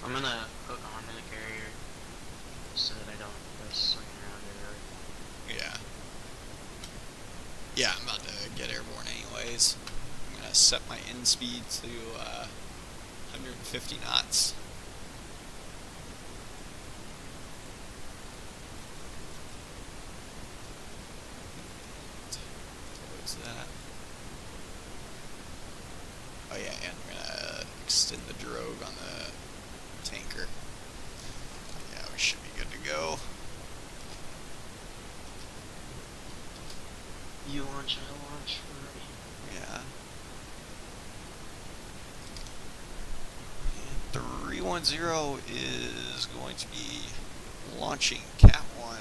I'm gonna hook onto the carrier so that I don't go swinging around it. Yeah. Yeah, I'm about to get airborne anyways. I'm gonna set my end speed to 150 knots. Close that. Oh yeah, and we're gonna extend the drogue on the tanker. Yeah, we should be good to go. You launch, I launch, we're ready. Yeah. And 310 is going to be launching Cat 1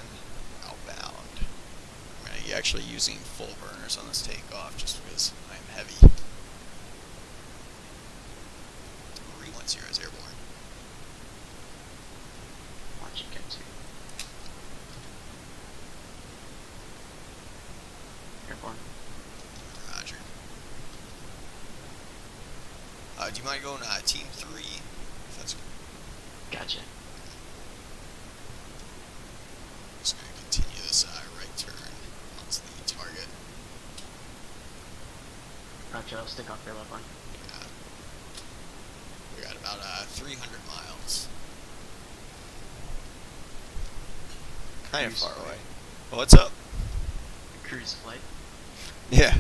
outbound. I'm going to be actually using full burners on this takeoff just because I'm heavy. 310 is airborne. Launching Cat 2. Airborne. Roger. Do you mind going Team 3? If that's Gotcha. just going to continue this right turn onto the target. Gotcha, I'll stick off your left line. Yeah. We got about 300 miles. Kind of Cruise far flight. away. What's up? Cruise flight. Yeah.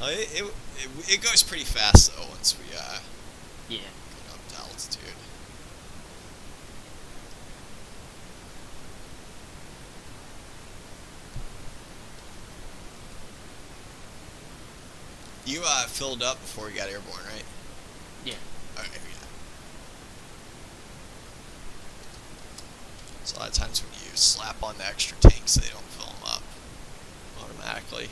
It goes pretty fast though once we Yeah. get up to altitude. You filled up before we got airborne, right? Yeah. Okay, yeah. So a lot of times when you slap on the extra tanks, they don't fill them up automatically.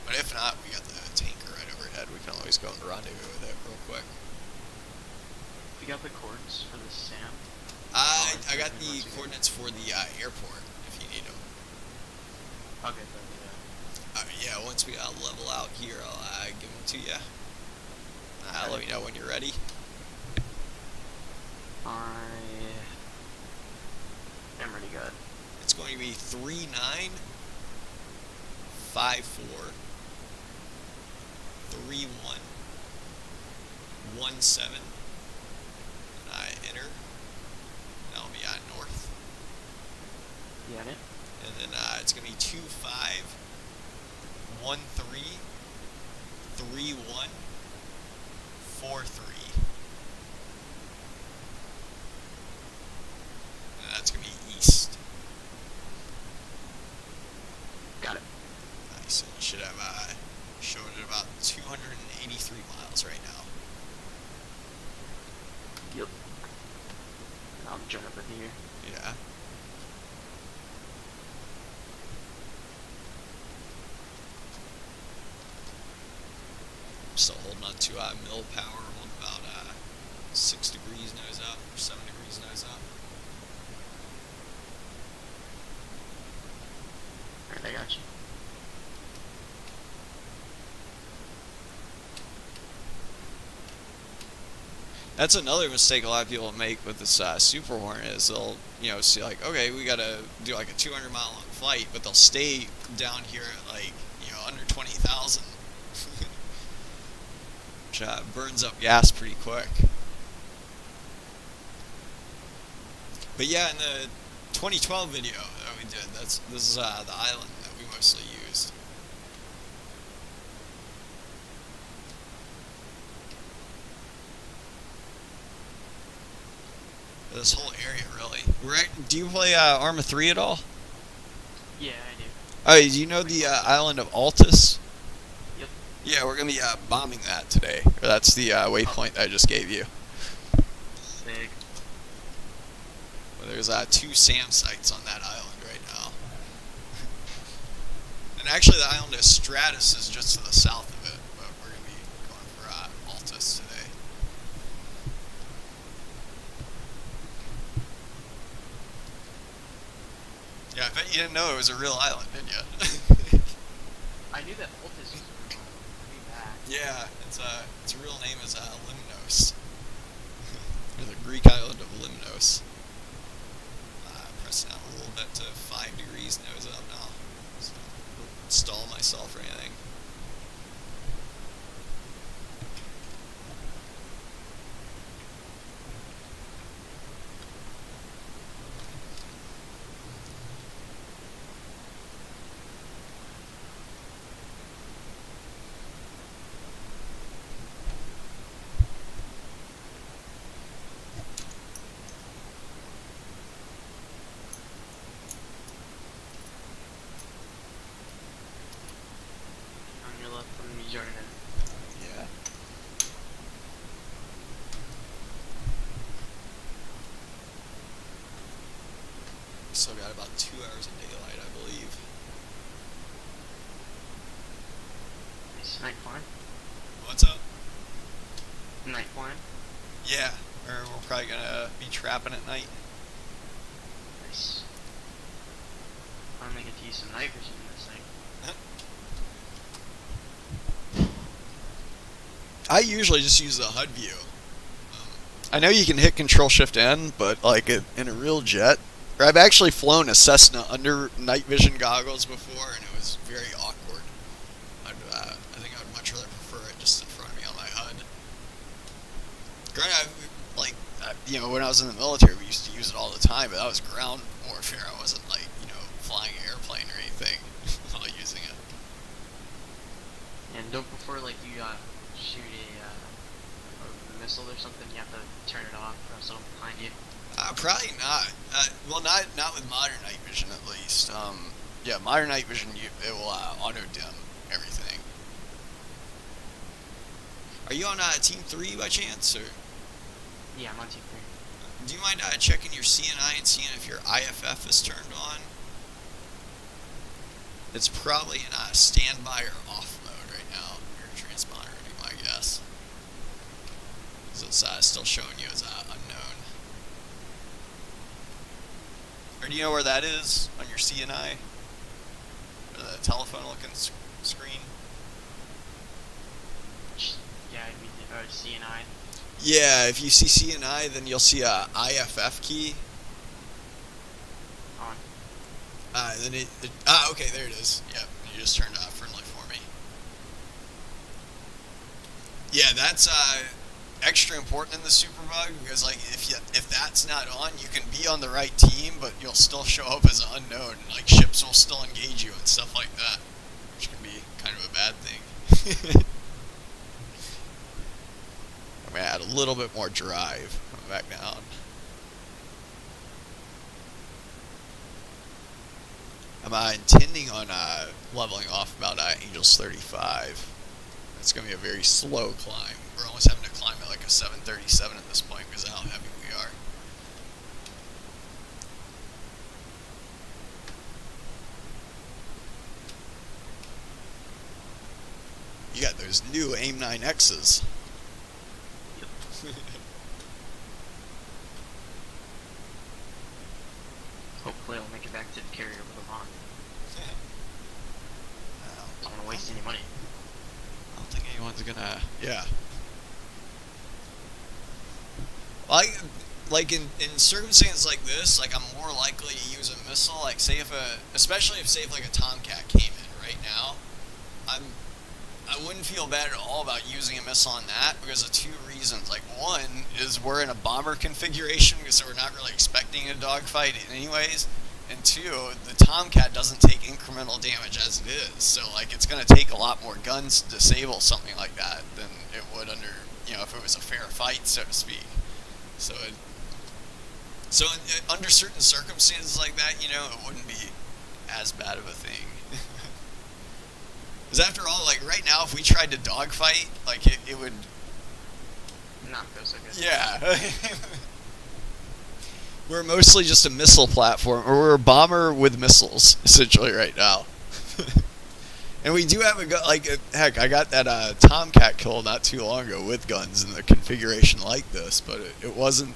But if not, we got the tanker right overhead. We can always go and rendezvous with it real quick. We got the coordinates for the SAM. I got the coordinates for the airport, if you need them. Okay, but Yeah, once we level out here, I'll give them to you. Let me know when you're ready. I am ready, good. It's going to be 3954 3117. And I enter. And I'll be north. You got it? And then it's going to be 25133143. And that's going to be east. Got it. Nice. And you should have showing it about 283 miles right now. Yep. I'll join up with you here. Yeah. I'm still holding on to mill power, holding about 6 degrees nose up, or 7 degrees nose up. Alright, I got you. That's another mistake a lot of people make with this Super Hornet is they'll, see like, okay, we gotta do like a 200-mile long flight, but they'll stay down here at like, under 20,000. Which burns up gas pretty quick. But yeah, in the 2012 video that we did, this is the island that we mostly used. This whole area, really. Do you play Arma 3 at all? Yeah, I do. Oh, do you know the island of Altus? Yep. Yeah, we're going to be bombing that today. Or that's the waypoint that I just gave you. Sick. Well, there's 2 SAM sites on that island right now. And actually the island of Stratus is just to the south of it. But we're going to be going for Altus today. Yeah, I bet you didn't know it was a real island, did you? I knew that Voltus was way back. Yeah, its real name is Limnos. Or the Greek island of Limnos. Press down a little bit to 5 degrees, nose up now. So, don't stall myself or anything. On your left from me joining in. Yeah. Still got about 2 hours of daylight, I believe. Nice night climb. What's up? Night climb. Yeah, or we're probably gonna be trapping at night. Nice. Finally get to use some night vision in this thing. I usually just use the HUD view. I know you can hit Control-Shift-N, but like in a real jet, or I've actually flown a Cessna under night vision goggles before, and it was very awkward. I think I'd much rather prefer it just in front of me on my HUD. Granted, when I was in the military, we used to use it all the time, but that was ground warfare. I wasn't flying an airplane or anything while using it. And don't before you shoot a missile or something, you have to turn it off or else it'll behind you. Probably not. Not with modern night vision at least. Yeah, modern night vision, it will auto dim everything. Are you on Team 3 by chance, or? Yeah, I'm on Team 3. Do you mind checking your CNI and seeing if your IFF is turned on? It's probably in standby or off mode right now. Your transponder would be my guess. So it's still showing you as unknown. Or do you know where that is on your CNI? Or the telephone looking screen? Yeah, I mean, CNI. Yeah, if you see CNI, then you'll see a IFF key. On. Then okay, there it is. Yep, you just turned off friendly for me. Yeah, that's extra important in the Superbug because if that's not on, you can be on the right team, but you'll still show up as an unknown. Like ships will still engage you and stuff like that, which can be kind of a bad thing. I'm gonna add a little bit more drive. Come back down. I'm intending on leveling off about Angels 35. It's going to be a very slow climb. We're almost having to climb at like a 737 at this point because of how heavy we are. You got those new AIM 9Xs. Yep. Hopefully I'll make it back to the carrier with a bomb. I don't want to waste any money. I don't think anyone's gonna. Yeah. Like in circumstances like this, like I'm more likely to use a missile. Like especially if like a Tomcat came in right now, I wouldn't feel bad at all about using a missile on that because of two reasons. Like one is we're in a bomber configuration, so we're not really expecting a dogfight anyways. And two, the Tomcat doesn't take incremental damage as it is, so like it's going to take a lot more guns to disable something like that than it would under, if it was a fair fight, so to speak. So under certain circumstances like that, it wouldn't be as bad of a thing. Because after all, like right now, if we tried to dogfight, like it would Not go so good. Yeah. We're mostly just a missile platform, or we're a bomber with missiles, essentially, right now. And we do have heck, I got that Tomcat kill not too long ago with guns in the configuration like this, but it wasn't.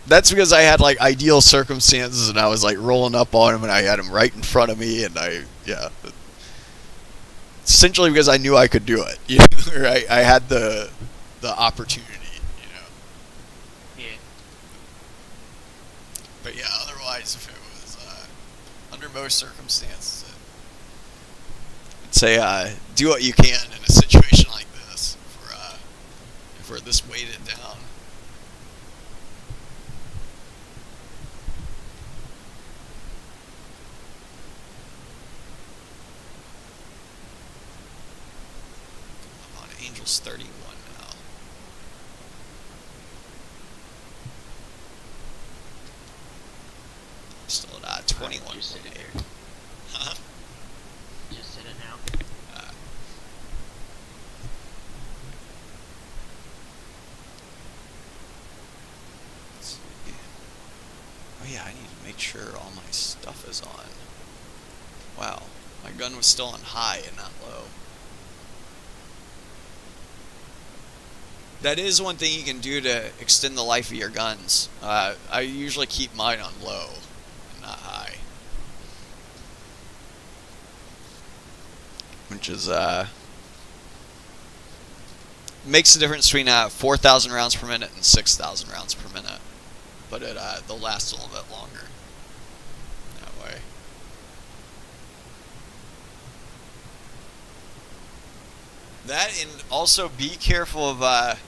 That's because I had ideal circumstances, and I was rolling up on him, and I had him right in front of me, and essentially because I knew I could do it. You know, right? I had the opportunity. You know. Yeah. But yeah, otherwise, if it was under most circumstances, I'd say do what you can in a situation like this if we're this weighted down. I'm on Angels 31 now. Still at 21. Just sit it there. Huh? Just sit it now. Uh, let's see. Oh yeah, I need to make sure all my stuff is on. Wow, my gun was still on high and not low. That is one thing you can do to extend the life of your guns. I usually keep mine on low and not high. Which is, makes the difference between 4,000 rounds per minute and 6,000 rounds per minute. But they'll last a little bit longer that way. That, and also be careful of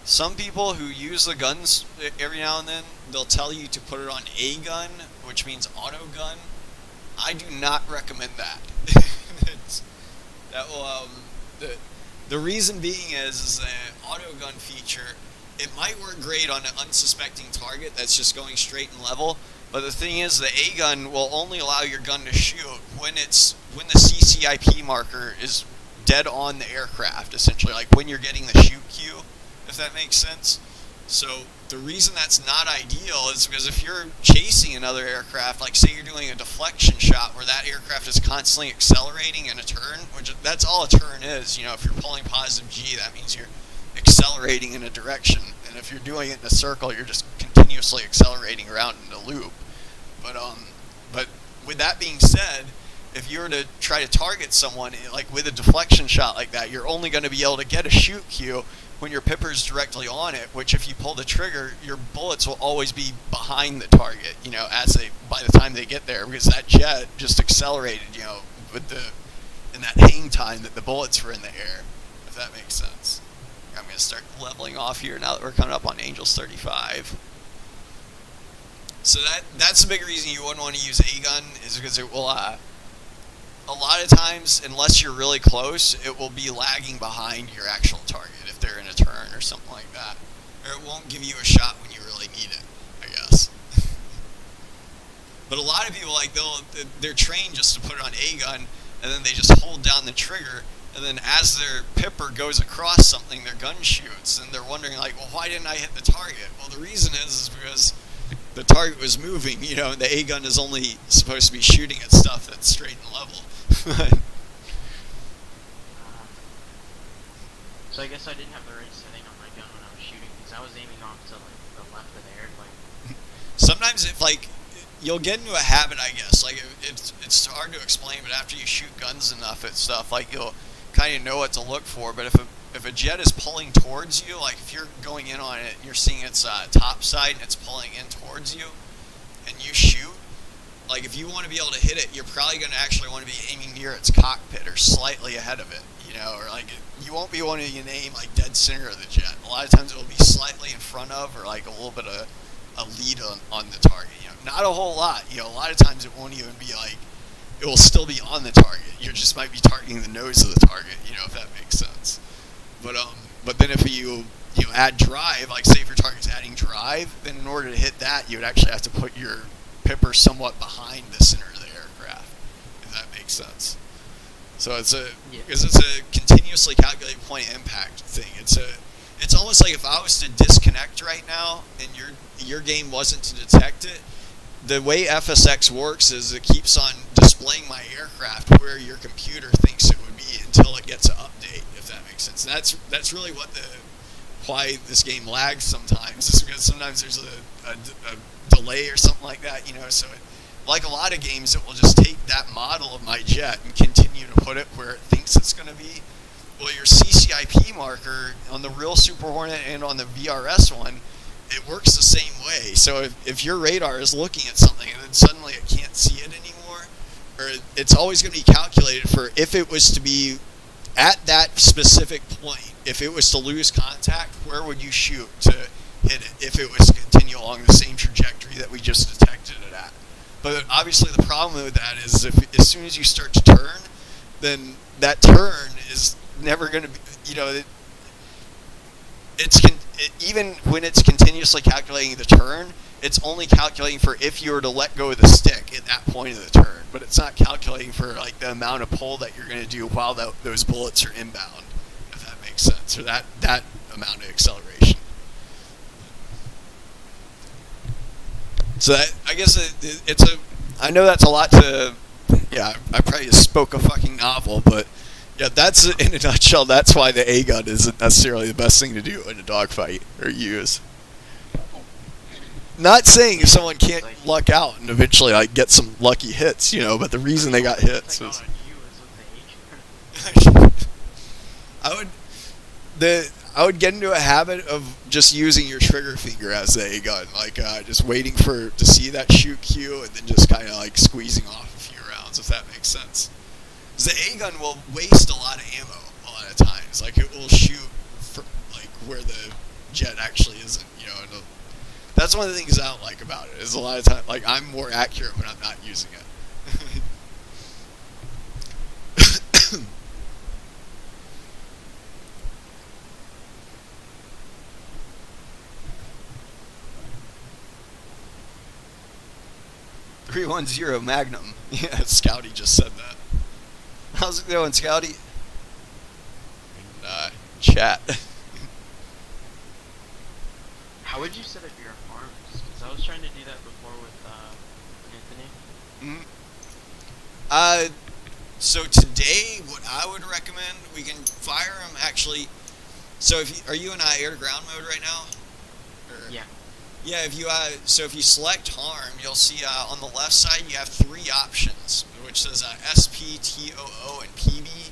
some people who use the guns every now and then. They'll tell you to put it on a gun, which means auto gun. I do not recommend that. That will the reason being is the auto gun feature. It might work great on an unsuspecting target that's just going straight and level, but the thing is, the A gun will only allow your gun to shoot when the CCIP marker is dead on the aircraft, essentially, like when you're getting the shoot cue, if that makes sense. So the reason that's not ideal is because if you're chasing another aircraft, like say you're doing a deflection shot where that aircraft is constantly accelerating in a turn, which that's all a turn is, you know, if you're pulling positive G, that means you're accelerating in a direction, and if you're doing it in a circle, you're just continuously accelerating around in a loop. But with that being said, if you were to try to target someone like with a deflection shot like that, you're only going to be able to get a shoot cue when your pipper's directly on it, which if you pull the trigger, your bullets will always be behind the target, you know, by the time they get there, because that jet just accelerated, you know, in that hang time that the bullets were in the air, if that makes sense. I'm going to start leveling off here now that we're coming up on Angels 35. So that's the big reason you wouldn't want to use a gun, is because it will, a lot of times, unless you're really close, it will be lagging behind your actual target if they're in a turn or something like that. Or it won't give you a shot when you really need it, I guess. But a lot of people, like, they're trained just to put it on a gun, and then they just hold down the trigger, and then as their pipper goes across something, their gun shoots, and they're wondering, like, well, why didn't I hit the target? Well, the reason is because the target was moving, you know, and the A-gun is only supposed to be shooting at stuff that's straight and level. So I guess I didn't have the right setting on my gun when I was shooting, because I was aiming off to like the left of the airplane. Sometimes if like you'll get into a habit, I guess, like it's hard to explain, but after you shoot guns enough at stuff, like you'll kind of know what to look for. But if a jet is pulling towards you, like if you're going in on it and you're seeing its top side and it's pulling in towards you, and you shoot, like if you want to be able to hit it, you're probably going to actually want to be aiming near its cockpit or slightly ahead of it, you know, or like you won't be wanting to aim like dead center of the jet. A lot of times it will be slightly in front of, or like a little bit of a lead on the target, you know, not a whole lot, you know, a lot of times it won't even be like, it will still be on the target. You just might be targeting the nose of the target, you know, if that makes sense. But then if you add drive, like say if your target's adding drive, then in order to hit that, you would actually have to put your pipper somewhat behind the center of the aircraft, if that makes sense. So because it's a continuously calculated point impact thing. It's almost like if I was to disconnect right now and your game wasn't to detect it, the way FSX works is it keeps on displaying my aircraft where your computer thinks it would be until it gets an update, if that makes sense. And that's really why this game lags sometimes, is because sometimes there's a delay or something like that, you know. So like a lot of games, it will just take that model of my jet and continue to put it where it thinks it's going to be, well, your CCIP marker on the real Super Hornet and on the VRS one, it works the same way. So if your radar is looking at something and then suddenly it can't see it anymore, or it's always going to be calculated for if it was to be at that specific point, if it was to lose contact, where would you shoot to hit it if it was to continue along the same trajectory that we just detected it at? But obviously the problem with that is if as soon as you start to turn, then that turn is never going to be, even when it's continuously calculating the turn, it's only calculating for if you were to let go of the stick at that point of the turn, but it's not calculating for like the amount of pull that you're going to do while those bullets are inbound, if that makes sense, or that amount of acceleration. So that, I guess I know that's a lot to, I probably just spoke a fucking novel, but yeah, that's in a nutshell. That's why the A-gun isn't necessarily the best thing to do in a dogfight or use. Not saying if someone can't luck out and eventually like get some lucky hits, but the reason they got hits is I would get into a habit of just using your trigger finger as the A-gun, like just waiting to see that shoot cue and then just kind of like squeezing off a few rounds, if that makes sense. The A-gun will waste a lot of ammo a lot of times. Like, it will shoot for, like, where the jet actually isn't, and that's one of the things I don't like about it, is a lot of times, like, I'm more accurate when I'm not using it. 310 Magnum. Yeah, Scouty just said that. How's it going, Scouty? Chat. How would you set up your arms? Because I was trying to do that before with Anthony. So today, what I would recommend, we can fire them actually. So are you in air to ground mode right now? Or? Yeah. Yeah, if you select harm, you'll see on the left side you have 3 options, which says SP, TOO, and PB.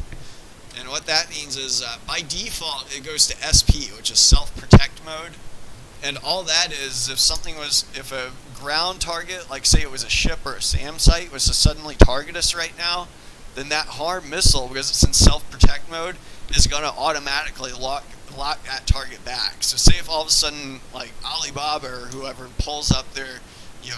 And what that means is by default it goes to SP, which is self-protect mode. And all that is if a ground target, like say it was a ship or a SAM site, was to suddenly target us right now, then that harm missile, because it's in self-protect mode, is going to automatically lock that target back. So say if all of a sudden, like Alibaba or whoever pulls up their,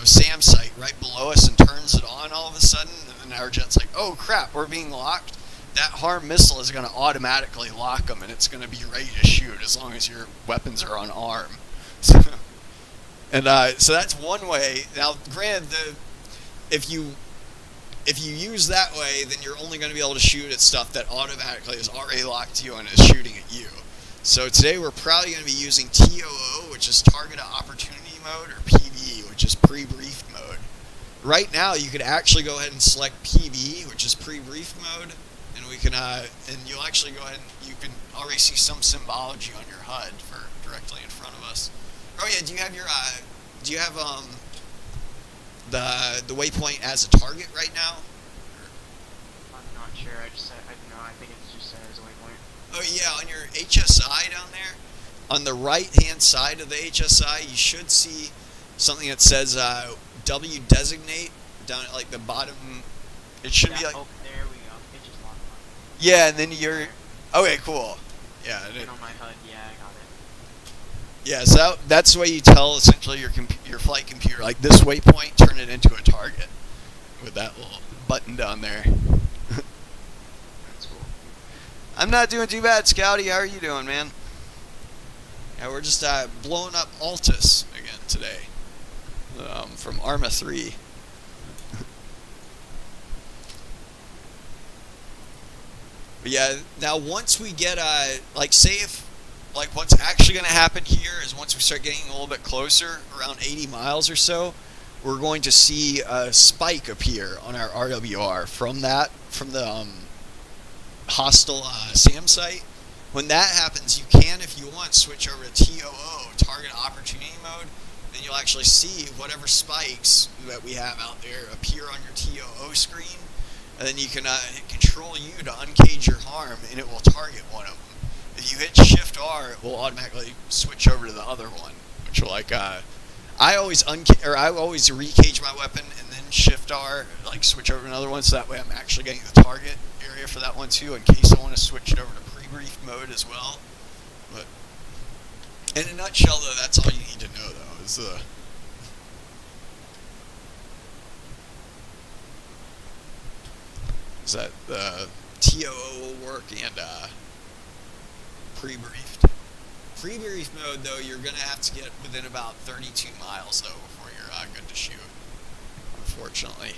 SAM site right below us and turns it on all of a sudden, and then our jet's like, oh crap, we're being locked, that harm missile is going to automatically lock them, and it's going to be ready to shoot as long as your weapons are on arm. So that's one way. Now, granted, if you use that way, then you're only going to be able to shoot at stuff that automatically is already locked to you and is shooting at you. So today we're probably going to be using TOO, which is Target Opportunity Mode, or PB, which is Pre-Briefed Mode. Right now, you could actually go ahead and select PB, which is Pre-Briefed Mode, and we can, and you'll actually go ahead and you can already see some symbology on your HUD for directly in front of us. Oh yeah, do you have the waypoint as a target right now? I'm not sure. I think it just says waypoint. Oh yeah, on your HSI down there, on the right-hand side of the HSI, you should see something that says W designate down at like the bottom. It should be like. Oh, there we go. It just locked on. Yeah, and then you're. Okay, cool. Yeah. And on my HUD, yeah, I got it. Yeah, so that's the way you tell essentially your flight computer, like this waypoint, turn it into a target with that little button down there. That's cool. I'm not doing too bad, Scouty. How are you doing, man? Yeah, we're just blowing up Altus again today from Arma 3. But yeah, now once we get what's actually going to happen here is once we start getting a little bit closer, around 80 miles or so, we're going to see a spike appear on our RWR from the hostile SAM site. When that happens, you can, if you want, switch over to TOO, Target Opportunity Mode, and you'll actually see whatever spikes that we have out there appear on your TOO screen, and then you can control U to uncage your harm, and it will target one of them. If you hit Shift R, it will automatically switch over to the other one, which will I always recage my weapon and then Shift R, like switch over to another one, so that way I'm actually getting the target area for that one too, in case I want to switch it over to pre-brief mode as well. But in a nutshell, though, that's all you need to know, though, is that the TOO will work and pre-briefed. Pre-brief mode, though, you're going to have to get within about 32 miles, though, before you're good to shoot, unfortunately.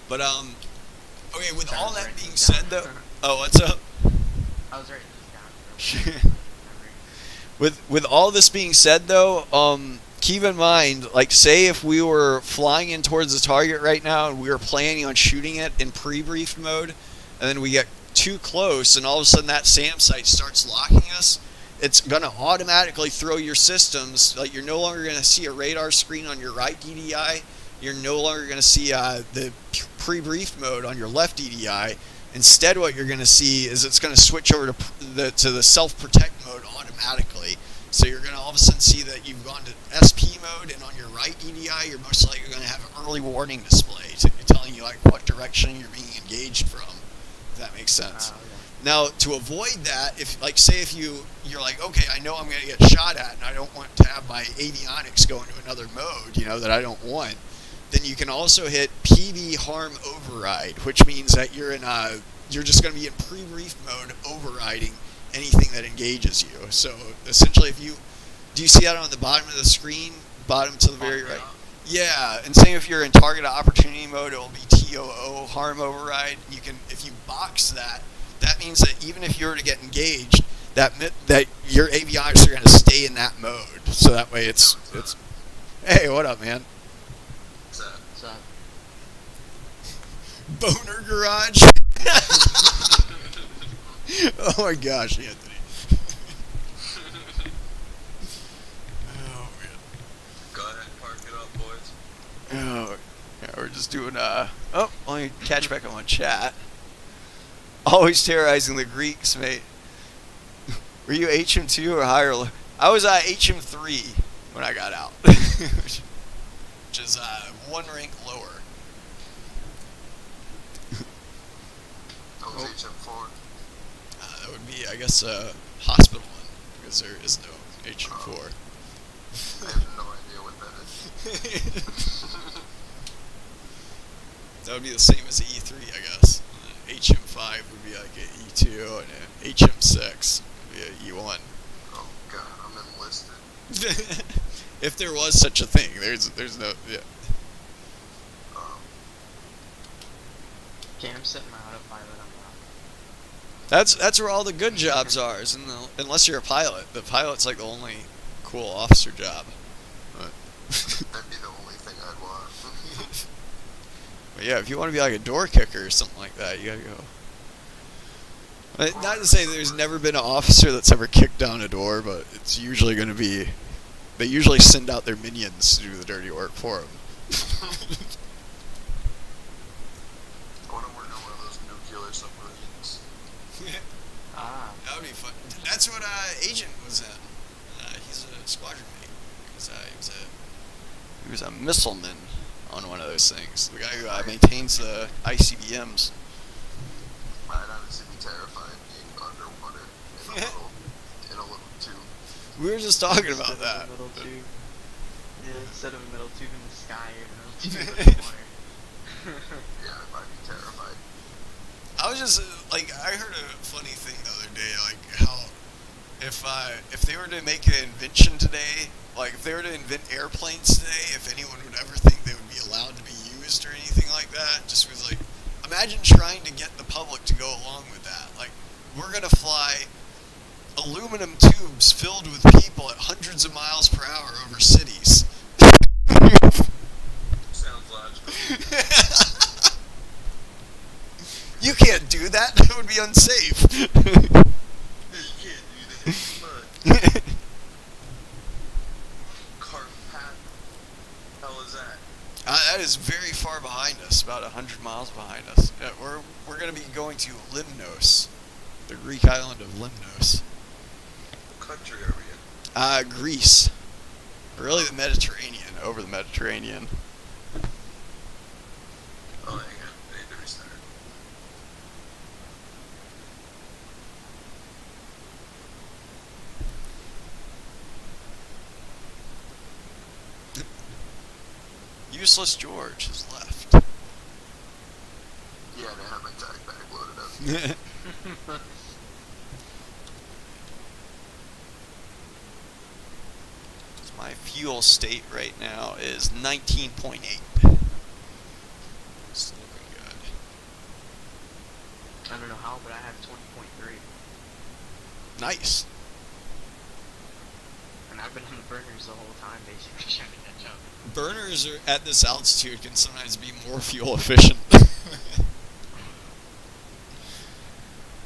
But, okay, with all that being said, though... Oh, what's up? I was writing this down. With all this being said, though, keep in mind, like, say if we were flying in towards the target right now and we were planning on shooting it in pre-brief mode, and then we get too close and all of a sudden that SAM site starts locking us, it's going to automatically throw your systems. Like, you're no longer going to see a radar screen on your right DDI. You're no longer going to see the pre-brief mode on your left DDI. Instead, what you're going to see is it's going to switch over to the self-protect mode automatically. So you're going to all of a sudden see that you've gone to SP mode, and on your right DDI, you're most likely going to have an early warning display telling you like what direction you're being engaged from. If that makes sense. Yeah. Now, to avoid that, if like say if you're like, okay, I know I'm going to get shot at, and I don't want to have my avionics go into another mode, that I don't want, then you can also hit PB harm override, which means that you're just going to be in pre-brief mode overriding anything that engages you. So essentially, do you see that on the bottom of the screen, bottom to the very right? Yeah, and same if you're in target opportunity mode, it will be TOO harm override. If you box that means that even if you were to get engaged, that your avionics are going to stay in that mode. So that way it's. Hey, what up, man? What's up? Boner Garage. Oh my gosh, Anthony. Oh man. Go ahead and park it up, boys. Oh, yeah, we're just doing let me catch back on my chat. Always terrorizing the Greeks, mate. Were you HM2 or higher? I was HM3 when I got out, which is one rank lower. I was HM4. That would be, I guess, hospital one, because there is no HM4. I have no idea what that is. That would be the same as an E3, I guess. HM5 would be like an E2, and an HM6 would be an E1. Oh god, I'm enlisted. If there was such a thing, there's no, yeah. Okay, I'm setting my autopilot on that. That's where all the good jobs are, unless you're a pilot. The pilot's like the only cool officer job. But That'd be the only thing I'd want. But yeah, if you want to be like a door kicker or something like that, you gotta go. Not to say there's never been an officer that's ever kicked down a door, but it's usually going to be. They usually send out their minions to do the dirty work for them. I want to work on one of those nuclear submarines. Ah. That would be fun. That's what Agent was in. He's a squadron mate. He was a missileman on one of those things. The guy who maintains the ICBMs. I'd honestly be terrified being underwater in a little tube. We were just talking about Instead of that. a middle tube. Yeah, instead of a middle tube in the sky, or a middle tube in the water. Yeah, I'd be terrified. I was just I heard a funny thing the other day, like how if they were to make an invention today, like if they were to invent airplanes today, if anyone would ever think they would be allowed to be used or anything like that, just was like, imagine trying to get the public to go along with that. Like, we're gonna fly aluminum tubes filled with people at hundreds of miles per hour over cities. Sounds logical. You can't do that. That would be unsafe. You can't do that. Come on. hell is that? That is very far behind us, about 100 miles behind us. Yeah, we're going to be going to Limnos, the Greek island of Limnos. What country are we in? Greece. Really the Mediterranean, over the Mediterranean. Oh, hang on. I need to restart. Useless George has left. Yeah, I have my tag bag loaded up. My fuel state right now is 19.8. Still looking good. I don't know how, but I have 20.3. Nice. And I've been on the burners the whole time, basically trying to catch up. Burners are at this altitude can sometimes be more fuel efficient. In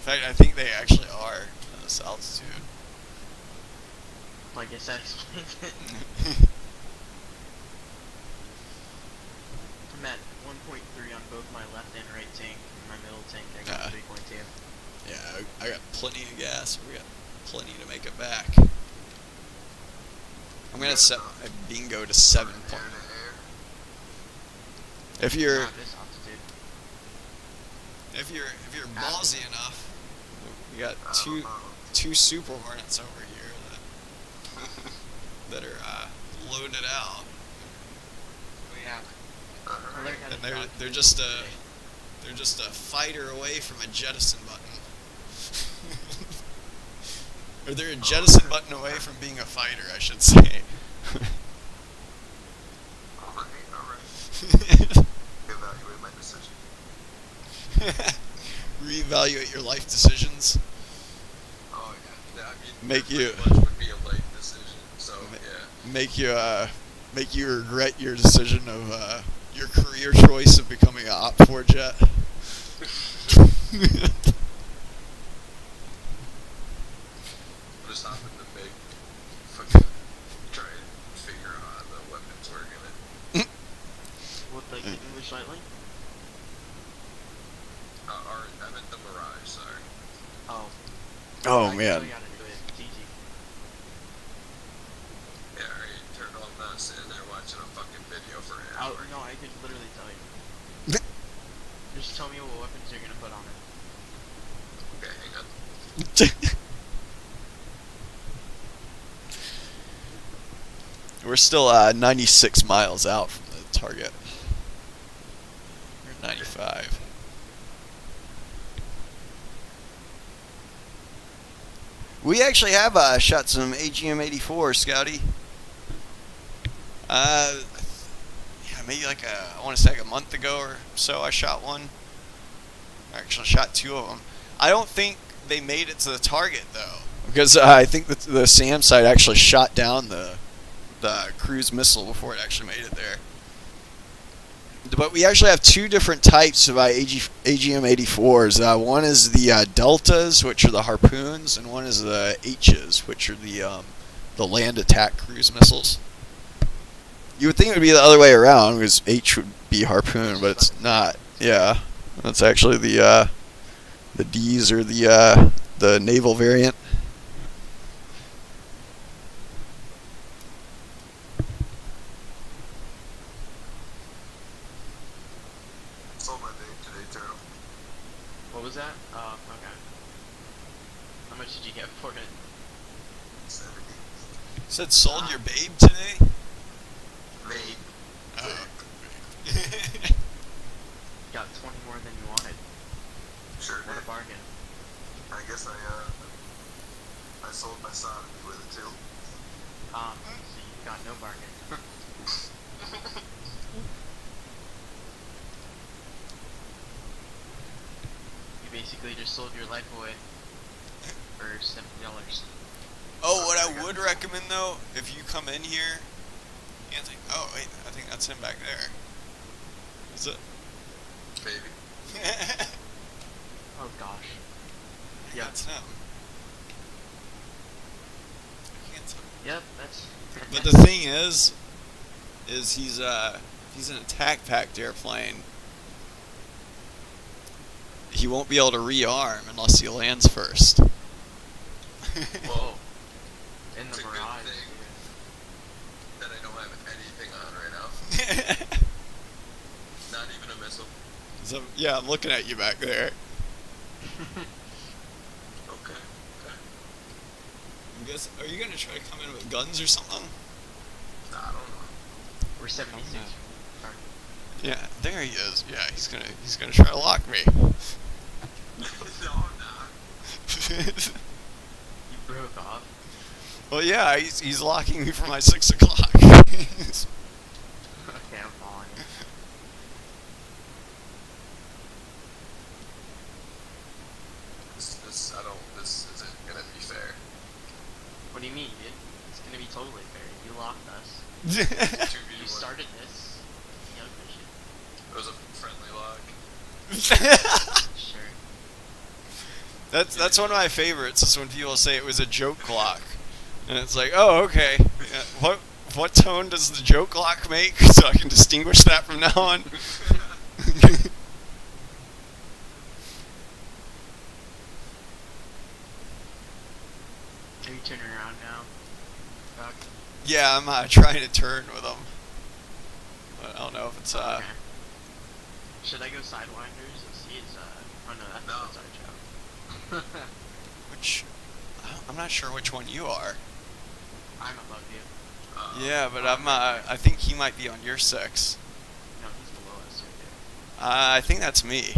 fact, I think they actually are at this altitude. Well, I guess that explains it. I'm at 1.3 on both my left and right tank. My middle tank, I got 3.2. Yeah, I got plenty of gas. We got plenty to make it back. I'm gonna set my bingo to 7 Air point. to air. If you're Not this altitude. if you're ballsy enough, we got I don't know. two Super Hornets over here that are loaded out, We have. I Alright. learned how to and dodge they're missiles just today. they're just a fighter away from a jettison button. Or they're a jettison button away from being a fighter, I should say. Alright. Evaluate my decision. Reevaluate your life decisions. Oh, yeah. I mean, Make that you- pretty much would be a life decision. So, yeah. Make you regret your decision of your career choice of becoming an Op-4 jet. Just happened to make fucking try and figure out how the weapons work in it. With like the English light link? Or, I meant the Mirage, sorry. Oh. Oh I man. still gotta do it. It's easy. Yeah, alright, turn on, I'm not sitting there watching a fucking video for an Oh, hour. no, I could literally tell you. Just tell me what weapons you're gonna put on it. Okay, hang on. We're still 96 miles out from the target. Or 95. We actually have shot some AGM-84, Scouty. Yeah, maybe like I want to say like a month ago or so I shot one. I actually shot two of them. I don't think they made it to the target though, because I think that the SAM site actually shot down the cruise missile before it actually made it there. But we actually have two different types of AGM-84s. One is the Deltas, which are the Harpoons, and one is the H's, which are the land attack cruise missiles. You would think it would be the other way around, because H would be Harpoon, but it's not. Yeah, that's actually the D's are the naval variant. Sold my vape today, Turtle. What was that? Oh, okay. How much did you get for it? 70. Said sold your babe today? Vape. Oh. Got 20 more than you wanted. Sure What a did. bargain. I guess I sold my sodomy with it too. So you got no bargain. You basically just sold your life away for $70. Oh, what I would recommend though, if you come in here, Anthony. Oh wait, I think that's him back there. Is it? Baby. Oh gosh. Yeah, Yeah. it's him. I can't tell. Yep, that's. But the thing is is he's an attack packed airplane. He won't be able to rearm unless he lands first. Whoa. In It's the a good barrage. thing dude. that I don't have anything on right now. Not even a missile. So, yeah, I'm looking at you back there. Okay. I guess, are you gonna try to come in with guns or something? I don't know. We're 76. Sorry. Yeah, there he is. Yeah, he's gonna try to lock me. No, I'm not. You broke off. Well, yeah, he's locking me for my 6 o'clock. Okay, I'm following you. This isn't gonna be fair. What do you mean, dude? It's gonna be totally fair. You locked us. 2v1. You started this. You gotta finish It was a friendly lock. it. Sure. That's one of my favorites. Is when people say it was a joke clock, and it's like, oh, okay. Yeah, what tone does the joke clock make, so I can distinguish that from now on? Are you turning around now? Doc? Yeah, I'm trying to turn with them, but I don't know if it's Okay. Should I go sidewinders? Let's see. It's oh no, that's our job. which I'm not sure which one you are. I'm above you. Yeah, but I think he might be on your 6. No, he's below us right I think that's me,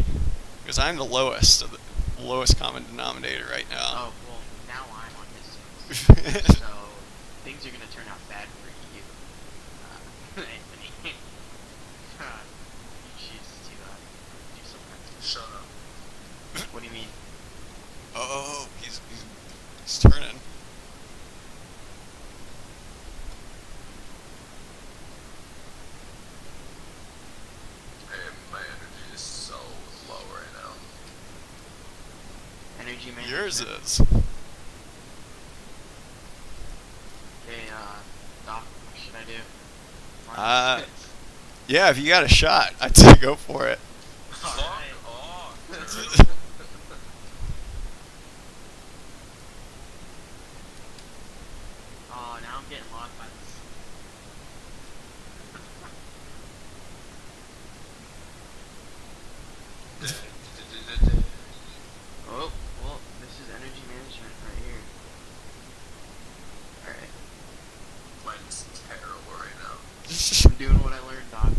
because I'm the lowest of the lowest common denominator right there. now. Oh well, now I'm on his six. So things are gonna turn out bad for you, Anthony. You choose to do something. Shut up. What do you mean? Oh, he's turning. Hey, my energy is so low right now. Energy management. Yours is. Okay, Doc, what should I do? Yeah, if you got a shot, I'd say go for it. Fuck Alright. off. Oh, now I'm getting locked by this. Oh, well, this is energy management right here. Alright. Mine's terrible right now. I'm doing what I learned, Doc.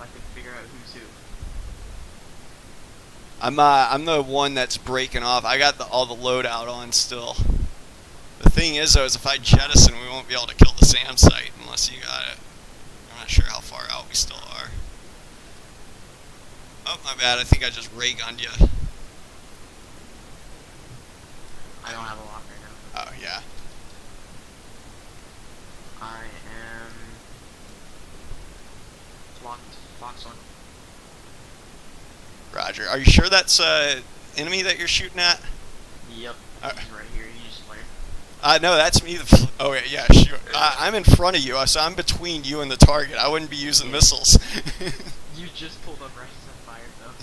I can figure out who's who. I'm the one that's breaking off. I got all the loadout on still. The thing is, though, is if I jettison, we won't be able to kill the SAM site unless you got it. I'm not sure how far out we still are. Oh, my bad. I think I just ray gunned you. I don't have a lock right now. Oh, yeah. I am locked. Fox on. Roger. Are you sure that's enemy that you're shooting at? Yep. Alright. He's right here. You just flare. No, that's me. Oh, yeah, sure. I'm in front of you, so I'm between you and the target. I wouldn't be using missiles. You just pulled up right as I fired, though.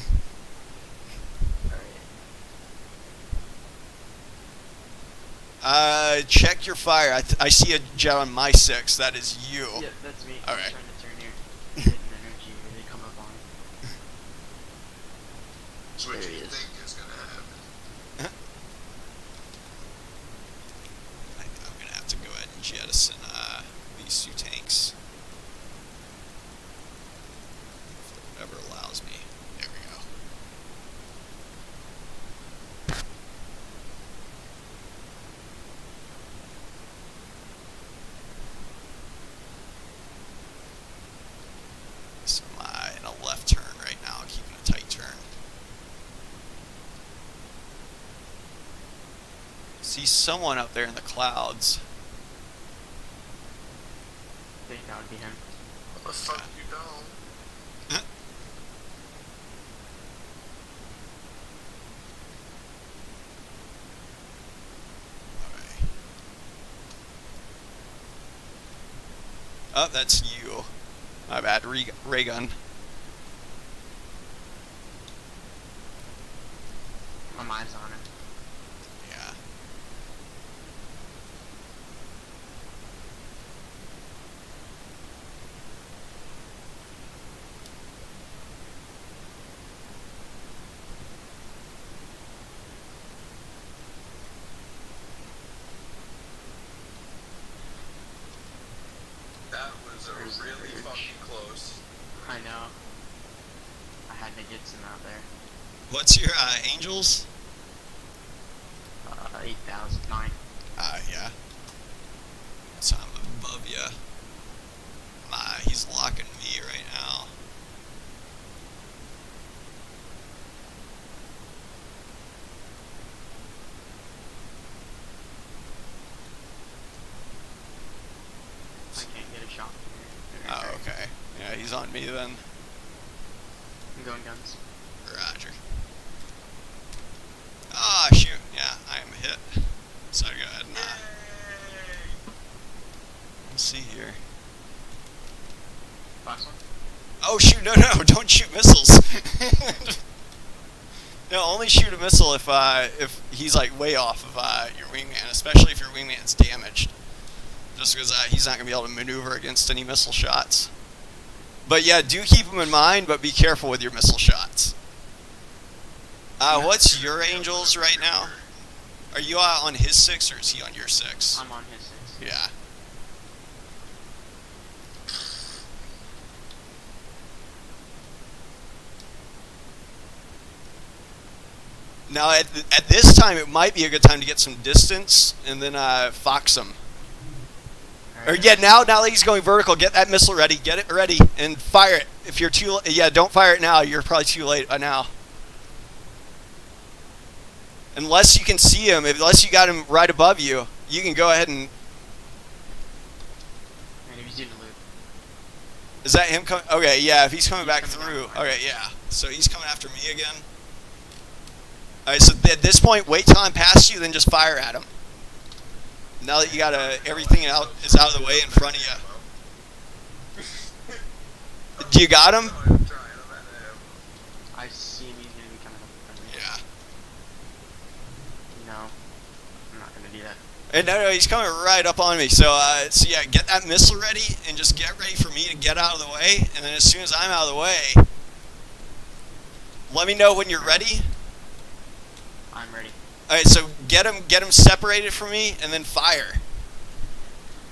Alright. Check your fire. I see a jet on my 6. That is you. Yeah, that's me. Alright. I'm trying to turn here. Getting energy. They come up on me. So what There do he you is. think is gonna happen? I'm gonna have to go ahead and jettison these 2 tanks. Whatever allows me. There we go. So I'm in a left turn right now, keeping a tight turn. See someone up there in the clouds. I think that would be him. What the fuck you don't? Alright. Oh, that's you. My bad. Ray gun. My mind's on it. Yeah. That was a There's the really bridge. fucking close. I know. I had to get some out there. What's your angels? 8,009. Yeah. So I'm above ya. He's locking me right now. I can't get a shot from here. Oh, okay. Yeah, he's on me then. I'm going guns. Roger. Ah, shoot. Yeah, I am hit. So go ahead and let's see here. Last one. Oh shoot! No, don't shoot missiles. No, only shoot a missile if he's like way off of your wingman, especially if your wingman's damaged. Just because he's not gonna be able to maneuver against any missile shots. But yeah, do keep him in mind, but be careful with your missile shots. What's your angels right now? Are you on his 6 or is he on your 6? I'm on his 6. Yeah. Now, at this time, it might be a good time to get some distance and then fox him. Or yeah, now that he's going vertical, get that missile ready, get it ready, and fire it. If you're too, yeah, don't fire it now. You're probably too late by now. Unless you can see him, unless you got him right above you, you can go ahead and. And if he's doing the loop. Is that him coming? Okay, yeah. If he's coming back coming through, down. okay, yeah. So he's coming after me again. All right. So at this point, wait till I'm past you, then just fire at him. Now that you got everything is out of the way in front of you. Do you got him? I'm trying, I'm at him. I see him. He's gonna be coming up in front of me. Yeah. No, I'm not gonna do that. And no, he's coming right up on me. So yeah, get that missile ready and just get ready for me to get out of the way. And then as soon as I'm out of the way, let me know when you're ready. I'm ready. All right, so get him separated from me, and then fire.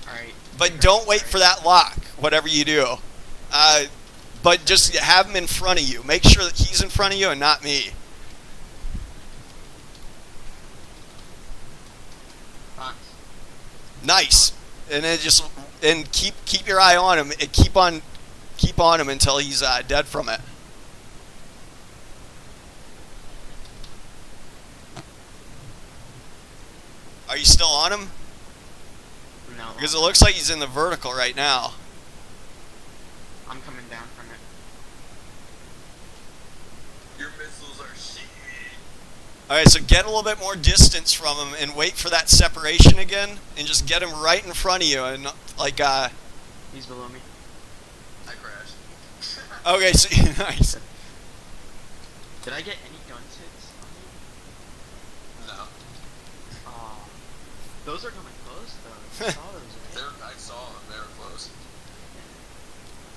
All right. But don't wait for that lock, whatever you do. But just have him in front of you. Make sure that he's in front of you and not me. Fox. Nice. And then keep your eye on him and keep on him until he's dead from it. Are you still on him? No. Because it looks like he's in the vertical right now. I'm coming down from it. Your missiles are shit. Alright, so get a little bit more distance from him and wait for that separation again, and just get him right in front of you, and like, He's below me. I crashed. okay, so, nice. Did I get any guns hits on you? No. Oh. Those are coming close, though. I saw those, right? I saw them. They were close.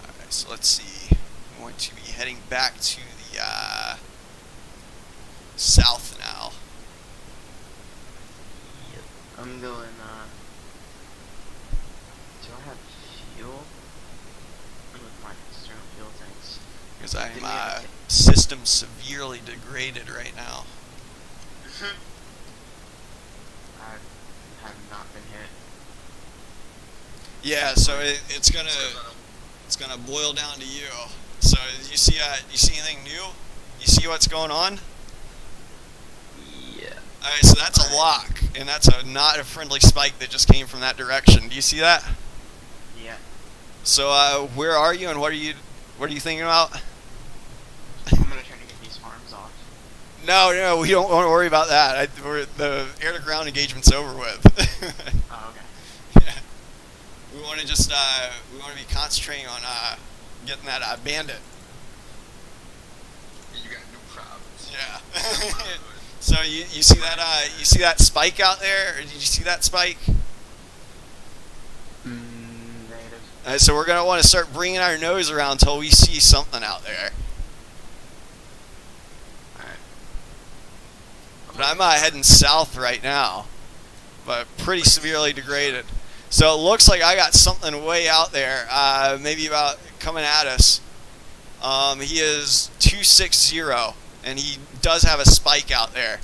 Alright, so let's see. I'm going to be heading back to the, south now. Yep. I'm going, do I have fuel? I'm with my external fuel tanks. Because I Didn't we am, have a- system severely degraded right now. I have not been hit. Yeah, so it's gonna boil down to you. So you see anything new? You see what's going on? Yeah. Alright, so that's a lock, and that's not a friendly spike that just came from that direction. Do you see that? Yeah. So where are you, and what are you thinking about? I'm gonna try to get these farms off. No, we don't want to worry about that. The air-to-ground engagement's over with. Oh, okay. Yeah. We want to just we want to be concentrating on getting that bandit. You got new problems. Yeah. So you see that spike out there? Or did you see that spike? Negative. So we're gonna want to start bringing our nose around until we see something out there. Alright. But I'm heading south right now, but pretty severely degraded. So it looks like I got something way out there, maybe about coming at us. He is 260, and he does have a spike out there.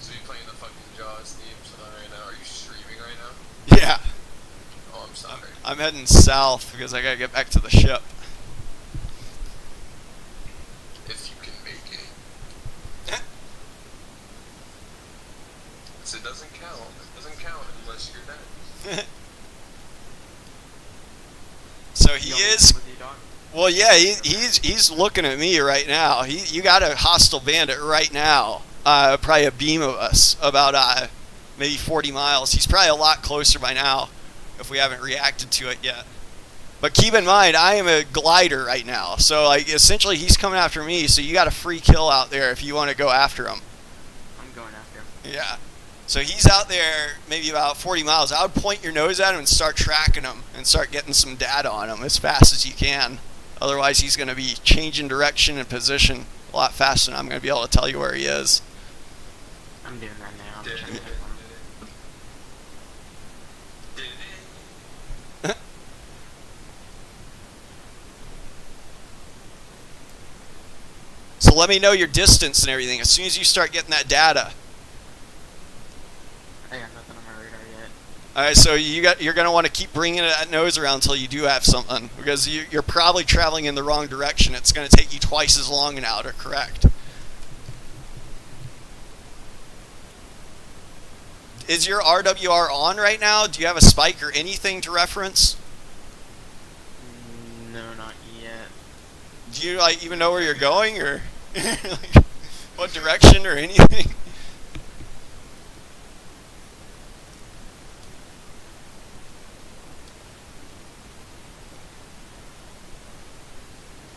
So you playing the fucking Jaws theme song right now? Are you streaming right now? Yeah. Oh, I'm sorry. I'm heading south because I gotta get back to the ship. If you can make it. So it doesn't count. It doesn't count unless you're dead. So he You want me to is. come with you, dog? Well, yeah, he's looking at me right now. You got a hostile bandit right now. Probably a beam of us, about maybe 40 miles. He's probably a lot closer by now, if we haven't reacted to it yet. But keep in mind, I am a glider right now, so like essentially he's coming after me. So you got a free kill out there if you want to go after him. I'm going after him. Yeah. So he's out there maybe about 40 miles. I would point your nose at him and start tracking him and start getting some data on him as fast as you can. Otherwise, he's going to be changing direction and position a lot faster than I'm going to be able to tell you where he is. I'm doing that now. I'm Did checking it. it. Did it. So let me know your distance and everything as soon as you start getting that data. I got nothing on my radar yet. All right, so you're going to want to keep bringing that nose around until you do have something, because you're probably traveling in the wrong direction. It's going to take you twice as long now to correct. Is your RWR on right now? Do you have a spike or anything to reference? No, not yet. Do you like even know where you're going, or like, what direction or anything?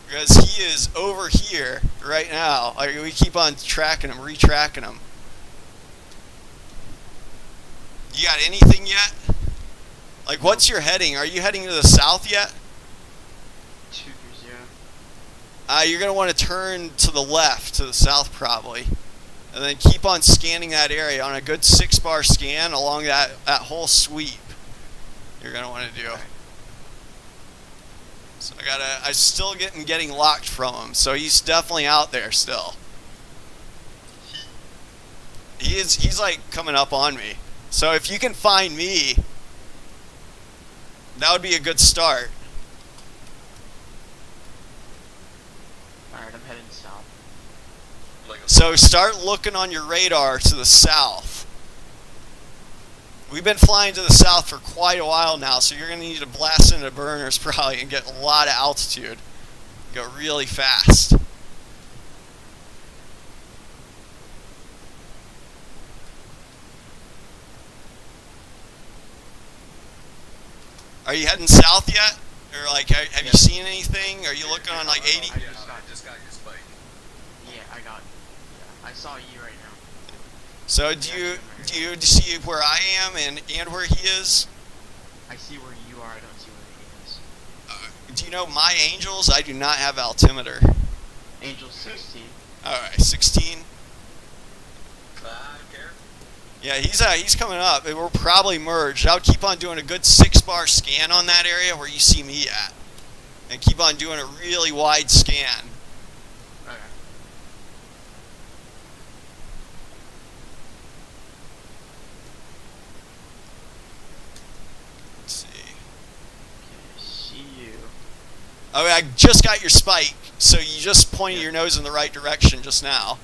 Because he is over here right now. Like we keep on tracking him, retracking him. You got anything yet? Like, what's your heading? Are you heading to the south yet? 230. You're going to want to turn to the left, to the south probably. And then keep on scanning that area on a good 6-bar scan along that whole sweep. You're going to want to do. Okay. So I'm still getting locked from him. So he's definitely out there still. He's like coming up on me. So if you can find me, that would be a good start. Alright, I'm heading south. So start looking on your radar to the south. We've been flying to the south for quite a while now, so you're going to need to blast into burners probably and get a lot of altitude. Go really fast. Are you heading south yet? Or like, have you seen anything? Are you looking on like 80? I just got your spike. Yeah, I saw you right now. So do you see where I am and where he is? I see where you are, I don't see where he is. Do you know my angels? I do not have altimeter. Angel 16. Alright, 16. I don't care. Yeah, he's coming up. We're probably merged. I'll keep on doing a good 6-bar scan on that area where you see me at. And keep on doing a really wide scan. Okay. Let's see. Okay, see you. Oh, I just got your spike. So you just pointed your nose in the right direction just now.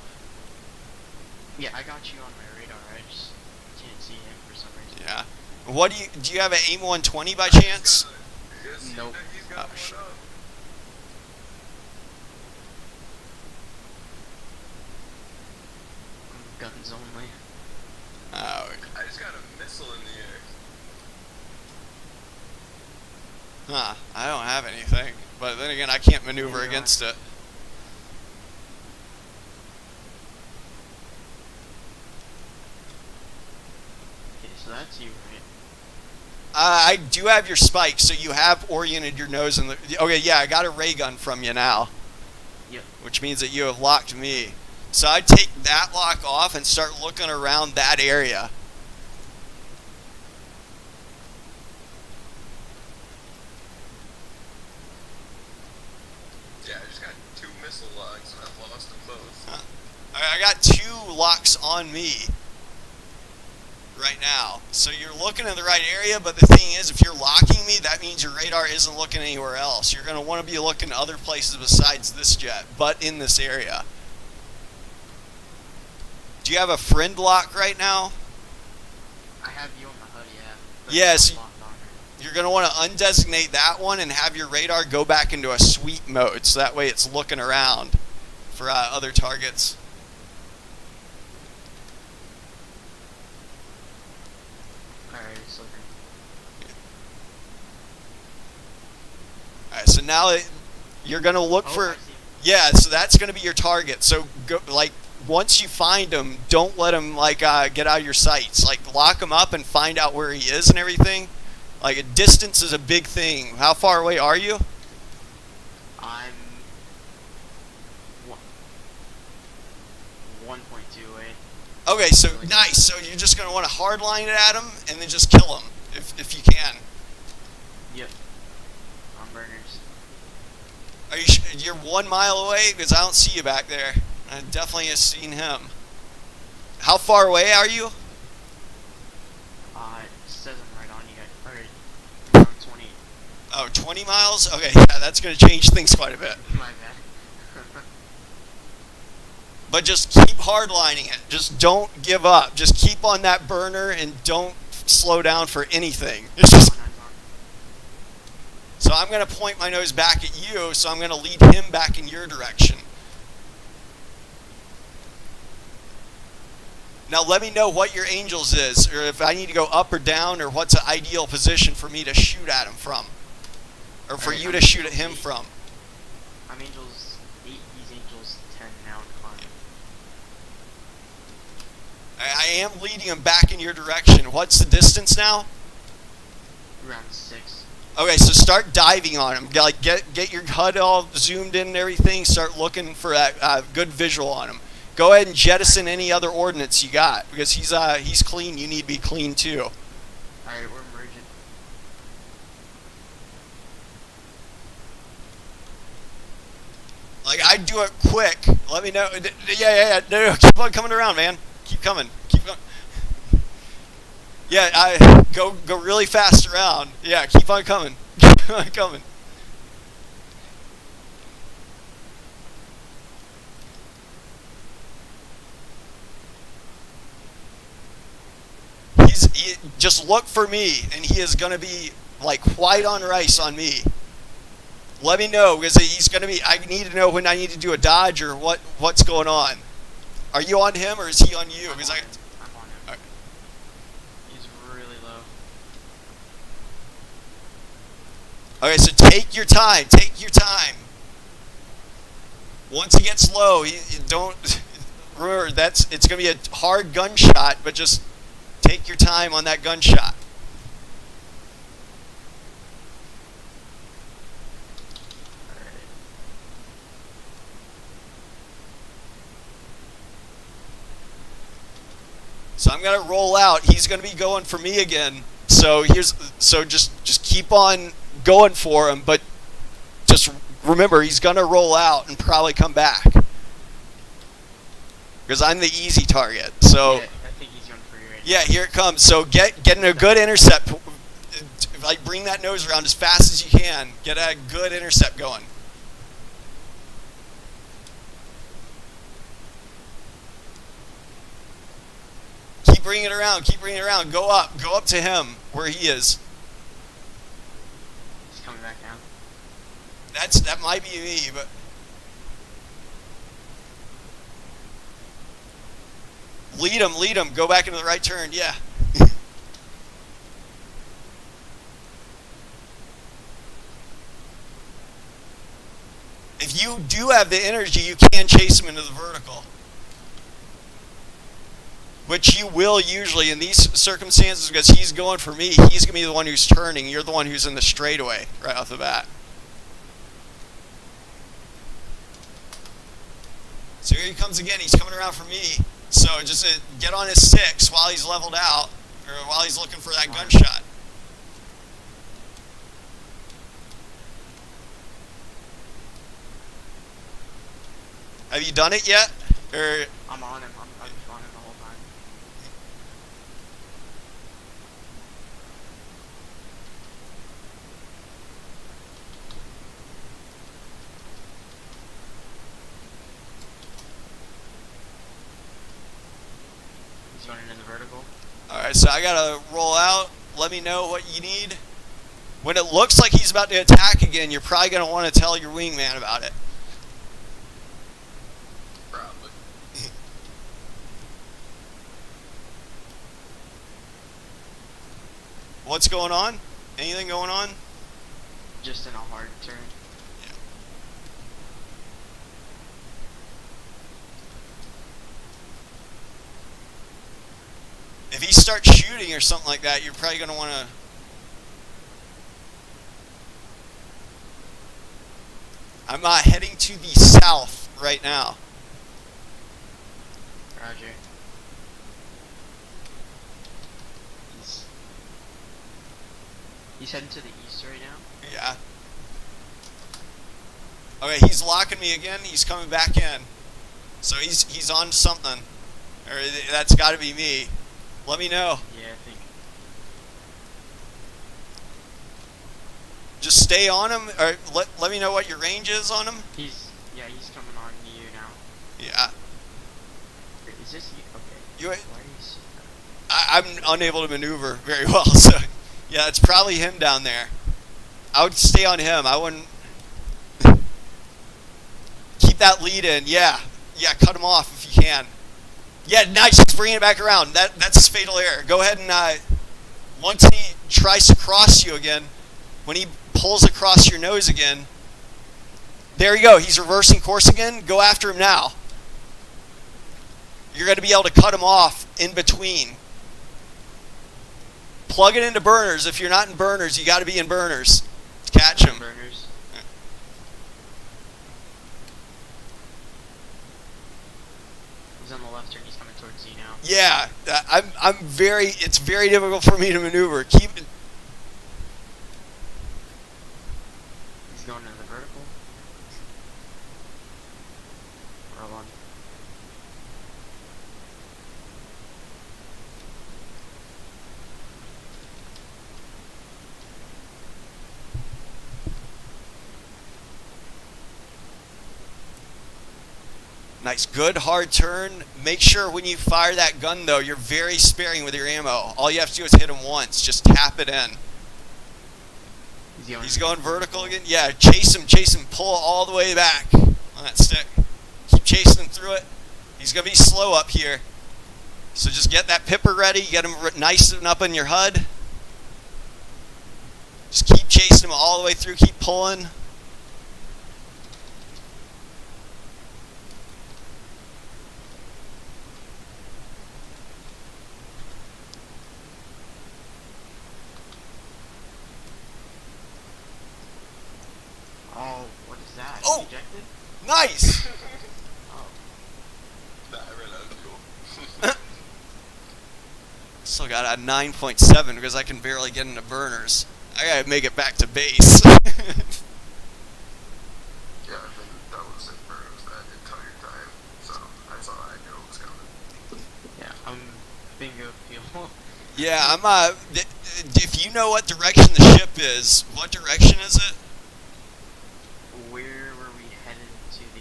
Yeah, I got you on my radar, I just can't see him for some reason. Yeah. What do you have an AIM 120 by chance? Nope. He's got Oh, one shit. up. Guns only. Oh, I just got a missile in the air. huh. I don't have anything. But then again, I can't maneuver Neither do I. against it. Okay, so that's you, right? I do have your spike, so you have oriented your nose in the... Okay, yeah, I got a ray gun from you now. Yep. Which means that you have locked me. So I'd take that lock off and start looking around that area. Yeah, I just got 2 missile locks and I've lost them both. Huh. I got 2 locks on me right now. So you're looking in the right area, but the thing is, if you're locking me, that means your radar isn't looking anywhere else. You're going to want to be looking other places besides this jet, but in this area. Do you have a friend lock right now? I have you on the HUD, yeah. but Yes. I'm locked on her. You're going to want to undesignate that one and have your radar go back into a sweep mode, so that way it's looking around for other targets. Alright, it's looking. Alright, so now you're going to look Oh, for... I see him. Yeah, so that's going to be your target. So, go, like, once you find him, don't let him, like, get out of your sights. Like, lock him up and find out where he is and everything. Like, distance is a big thing. How far away are you? I'm 1.2 away. Okay, so nice. So you're just going to want to hardline it at him and then just kill him if you can. Yep. On burners. Are you you're 1 mile away? Because I don't see you back there. I definitely have seen him. How far away are you? It says I'm right on you guys. Alright. Around 20. Oh, 20 miles? Okay, yeah, that's going to change things quite a bit. My bad. But just keep hardlining it. Just don't give up. Just keep on that burner and don't slow down for anything. It's just... On. So I'm going to point my nose back at you, so I'm going to lead him back in your direction. Now let me know what your angels is, or if I need to go up or down, or what's an ideal position for me to shoot at him from. Or for Alright, you I'm to shoot at Angels him 8. from. I'm Angels 8, he's Angels 10 now in climbing. I am leading him back in your direction. What's the distance now? Around 6. Okay, so start diving on him. Get your HUD all zoomed in and everything. Start looking for that good visual on him. Go ahead and jettison any other ordnance you got, because he's clean. You need to be clean too. Alright, we're merging. Like, I'd do it quick. Let me know. Yeah. No, keep on coming around, man. Keep coming. Keep going. Yeah, go really fast around. Yeah, keep on coming. Keep on coming. Just look for me, and he is going to be like white on rice on me. Let me know, because he's going to be... I need to know when I need to do a dodge or what's going on. Are you on him, or is he on you? I'm Because on him. I'm on him. Alright. He's really low. Okay, so take your time. Take your time. Once he gets low, you don't... Remember, it's going to be a hard gunshot, but just take your time on that gunshot. So I'm gonna roll out. He's gonna be going for me again. So just keep on going for him, but just remember he's gonna roll out and probably come back, because I'm the easy target. So Yeah, I think he's going for you right yeah, here it comes. So getting a good intercept. Like, bring that nose around as fast as you can. Get a good intercept going. Keep bringing it around. Keep bringing it around. Go up. Go up to him where he is. He's coming back down. That might be me, but Lead him. Go back into the right turn. Yeah. If you do have the energy, you can chase him into the vertical. Which you will usually in these circumstances because he's going for me. He's going to be the one who's turning. You're the one who's in the straightaway right off the bat. So here he comes again. He's coming around for me. So just get on his 6 while he's leveled out or while he's looking for that gunshot. Have you done it yet? Or I'm on him. I'm on him the whole time. He's running in the vertical. Alright, so I gotta roll out. Let me know what you need. When it looks like he's about to attack again, you're probably gonna want to tell your wingman about it. Probably. What's going on? Anything going on? Just in a hard turn. If he starts shooting or something like that, you're probably going to want to... I'm heading to the south right now. Roger. He's heading to the east right now. Yeah. Okay, he's locking me again. He's coming back in. So he's on something. Or that's got to be me. Let me know. Yeah, I think. Just stay on him, or let me know what your range is on him. He's coming on to you now. Yeah. Is this you? Okay. You, Why are you so I'm unable to maneuver very well, so yeah, it's probably him down there. I would stay on him. I wouldn't keep that lead in. Yeah, cut him off if you can. Yeah, nice. Just bringing it back around. That's his fatal error. Go ahead and once he tries to cross you again, when he pulls across your nose again, there you go. He's reversing course again. Go after him now. You're going to be able to cut him off in between. Plug it into burners. If you're not in burners, you got to be in burners to catch him. burners? He's on the left turn. He's coming towards you now. Yeah, it's very difficult for me to maneuver. He's going into the vertical. Roll on. Nice, good hard turn. Make sure when you fire that gun, though, you're very sparing with your ammo. All you have to do is hit him once. Just tap it in. He's going vertical again. Yeah, chase him. Pull all the way back on that stick. Keep chasing him through it. He's going to be slow up here. So just get that pipper ready. Get him nice and up in your HUD. Just keep chasing him all the way through. Keep pulling. Oh, what is that? Oh! Ejected? Nice! Oh. Nah, I realized cool. Still got a 9.7 because I can barely get into burners. I gotta make it back to base. Yeah, I think that was in burners that entire time. So I saw that I knew it was coming. Yeah, I'm bingo fuel. Yeah, I'm if you know what direction the ship is, what direction is it? Where were we headed to the,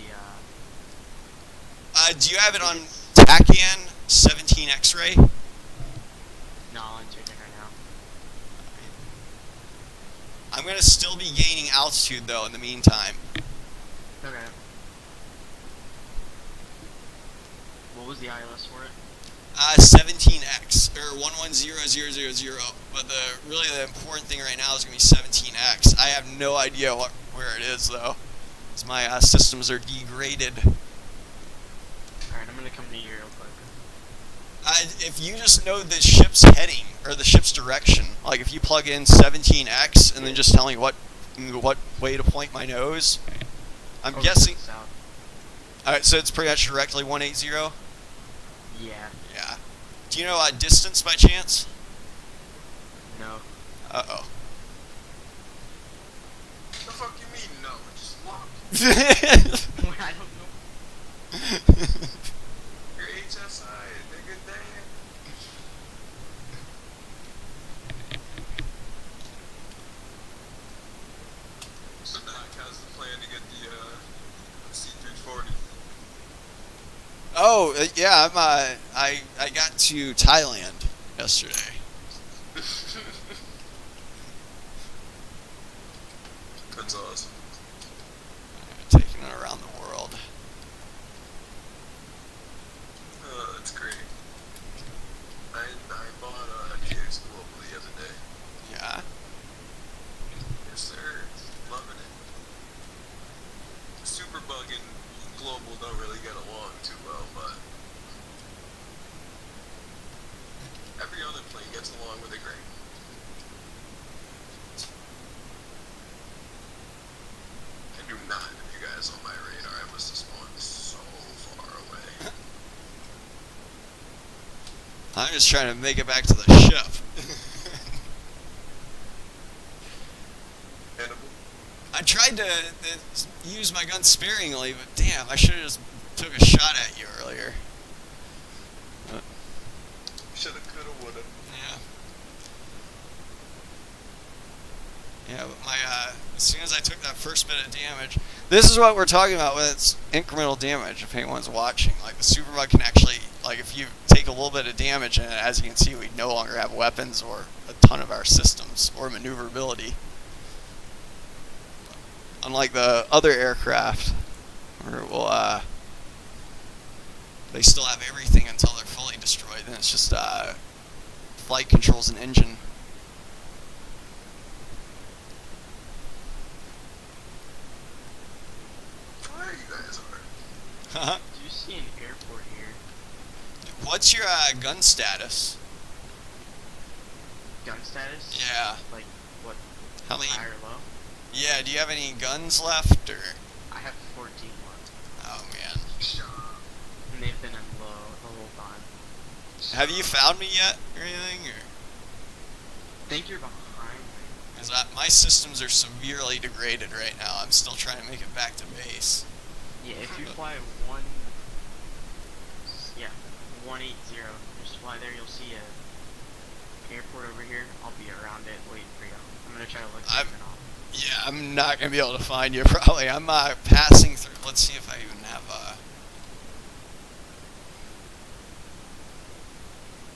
Do you have it on TACAN 17 X-ray? No, I'll enter it right now. I'm gonna still be gaining altitude though in the meantime. Okay. What was the ILS for it? 17X or 110000. But the important thing right now is gonna be 17X. I have no idea where it is though, because my systems are degraded. Alright, I'm gonna come to you real quick. If you just know the ship's heading or the ship's direction, like if you plug in 17X and then just tell me what way to point my nose, I'm Oh, guessing. South. Alright, so it's pretty much directly 180. Yeah. Yeah. Do you know distance by chance? No. Uh-oh. The fuck you mean no? Just look. I don't know. Your HSI, nigga, damn. So Doc, how's the plan to get the C340? Oh, yeah, I got to Thailand yesterday. That's awesome. Taking it around the world. Oh, that's great. I bought a GX Global the other day. Yeah. Yes, sir. Loving it. Superbug and Global don't really get along too well, but every other plane gets along with it great. I do not have you guys on my radar. I must have spawned so far away. I'm just trying to make it back to the ship. Hannibal? I tried to use my gun sparingly, but damn, I should have just took a shot at you earlier. Shoulda, coulda, woulda. Yeah. Yeah, but as soon as I took that first bit of damage, this is what we're talking about with its incremental damage, if anyone's watching. Like, the Superbug can actually, like, if you take a little bit of damage, and as you can see, we no longer have weapons or a ton of our systems or maneuverability. Unlike the other aircraft, where they still have everything until they're fully destroyed, then it's just flight controls and engine. Where you guys are? Huh? Do you see an airport here? What's your gun status? Gun status? Yeah. Like, what? How many? High or low? Yeah, do you have any guns left, or? I have 14 left. Oh, man. And they've been in low the whole time. Have you found me yet, or anything, or? I think you're behind me. Because my systems are severely degraded right now. I'm still trying to make it back to base. Yeah, if you fly 180, just fly there, you'll see a airport over here. I'll be around it waiting for you. I'm gonna try to look I'm- something off. Yeah, I'm not going to be able to find you, probably. I'm passing through. Let's see if I even have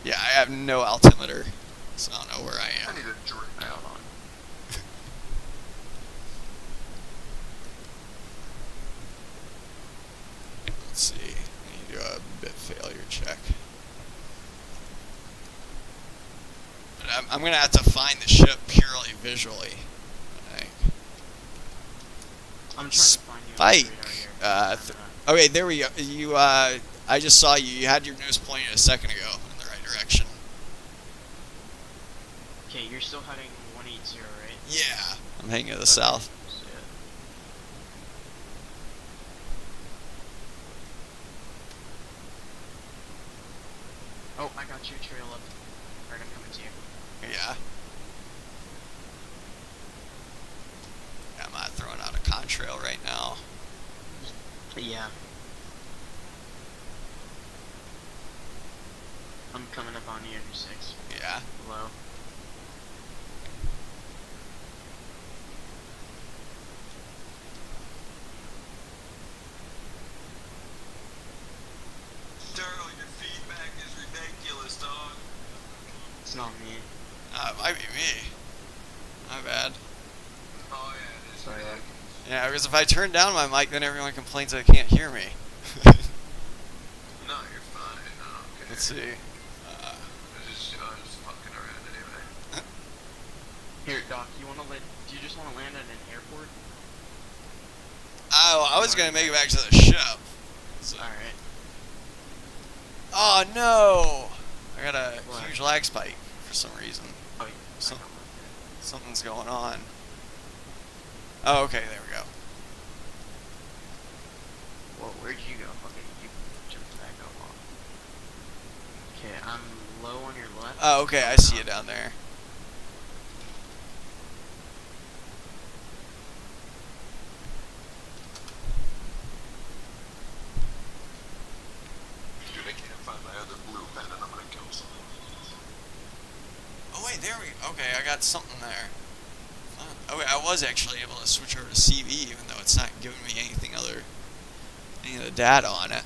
Yeah, I have no altimeter, so I don't know where I I am. need a drink. Hold on. Let's see. I need to do a bit failure check. But I'm going to have to find the ship purely visually, I think. I'm trying to find you on the Spike. radar here. Okay, there we go. You, I just saw you. You had your nose pointed a second ago in the right direction. Okay, you're still heading 180, right? Yeah. I'm heading to the Okay, south. so, yeah. Oh, I got you. Trail up. Alright, I'm coming to you. Yeah. I'm throwing out a contrail right now. Yeah. I'm coming up on you in 6. Yeah. Low. Daryl, your feedback is ridiculous, dog. It's not me. It might be me. My bad. Oh yeah, it is Sorry, ridiculous. Yeah, because if I turn down my mic, then everyone complains they can't hear me. No, you're fine. No, okay. Let's see. Doc, you wanna let? Do you just wanna land at an airport? Oh, I was gonna make it back to the ship. So. All right. Oh no! I got a What? huge lag spike for some reason. Oh, yeah. Some- I got one. Something's going on. Oh, okay, there we go. Well, where'd you go? Okay, you jumped back up. Okay, I'm low on your left. Oh, okay, I see you down there. Dude, I can't find my other blue pen and I'm gonna kill someone. Oh wait, there we go. Okay, I got something there. Oh wait, I was actually able to switch over to CV even though it's not giving me anything other, any of the data on it.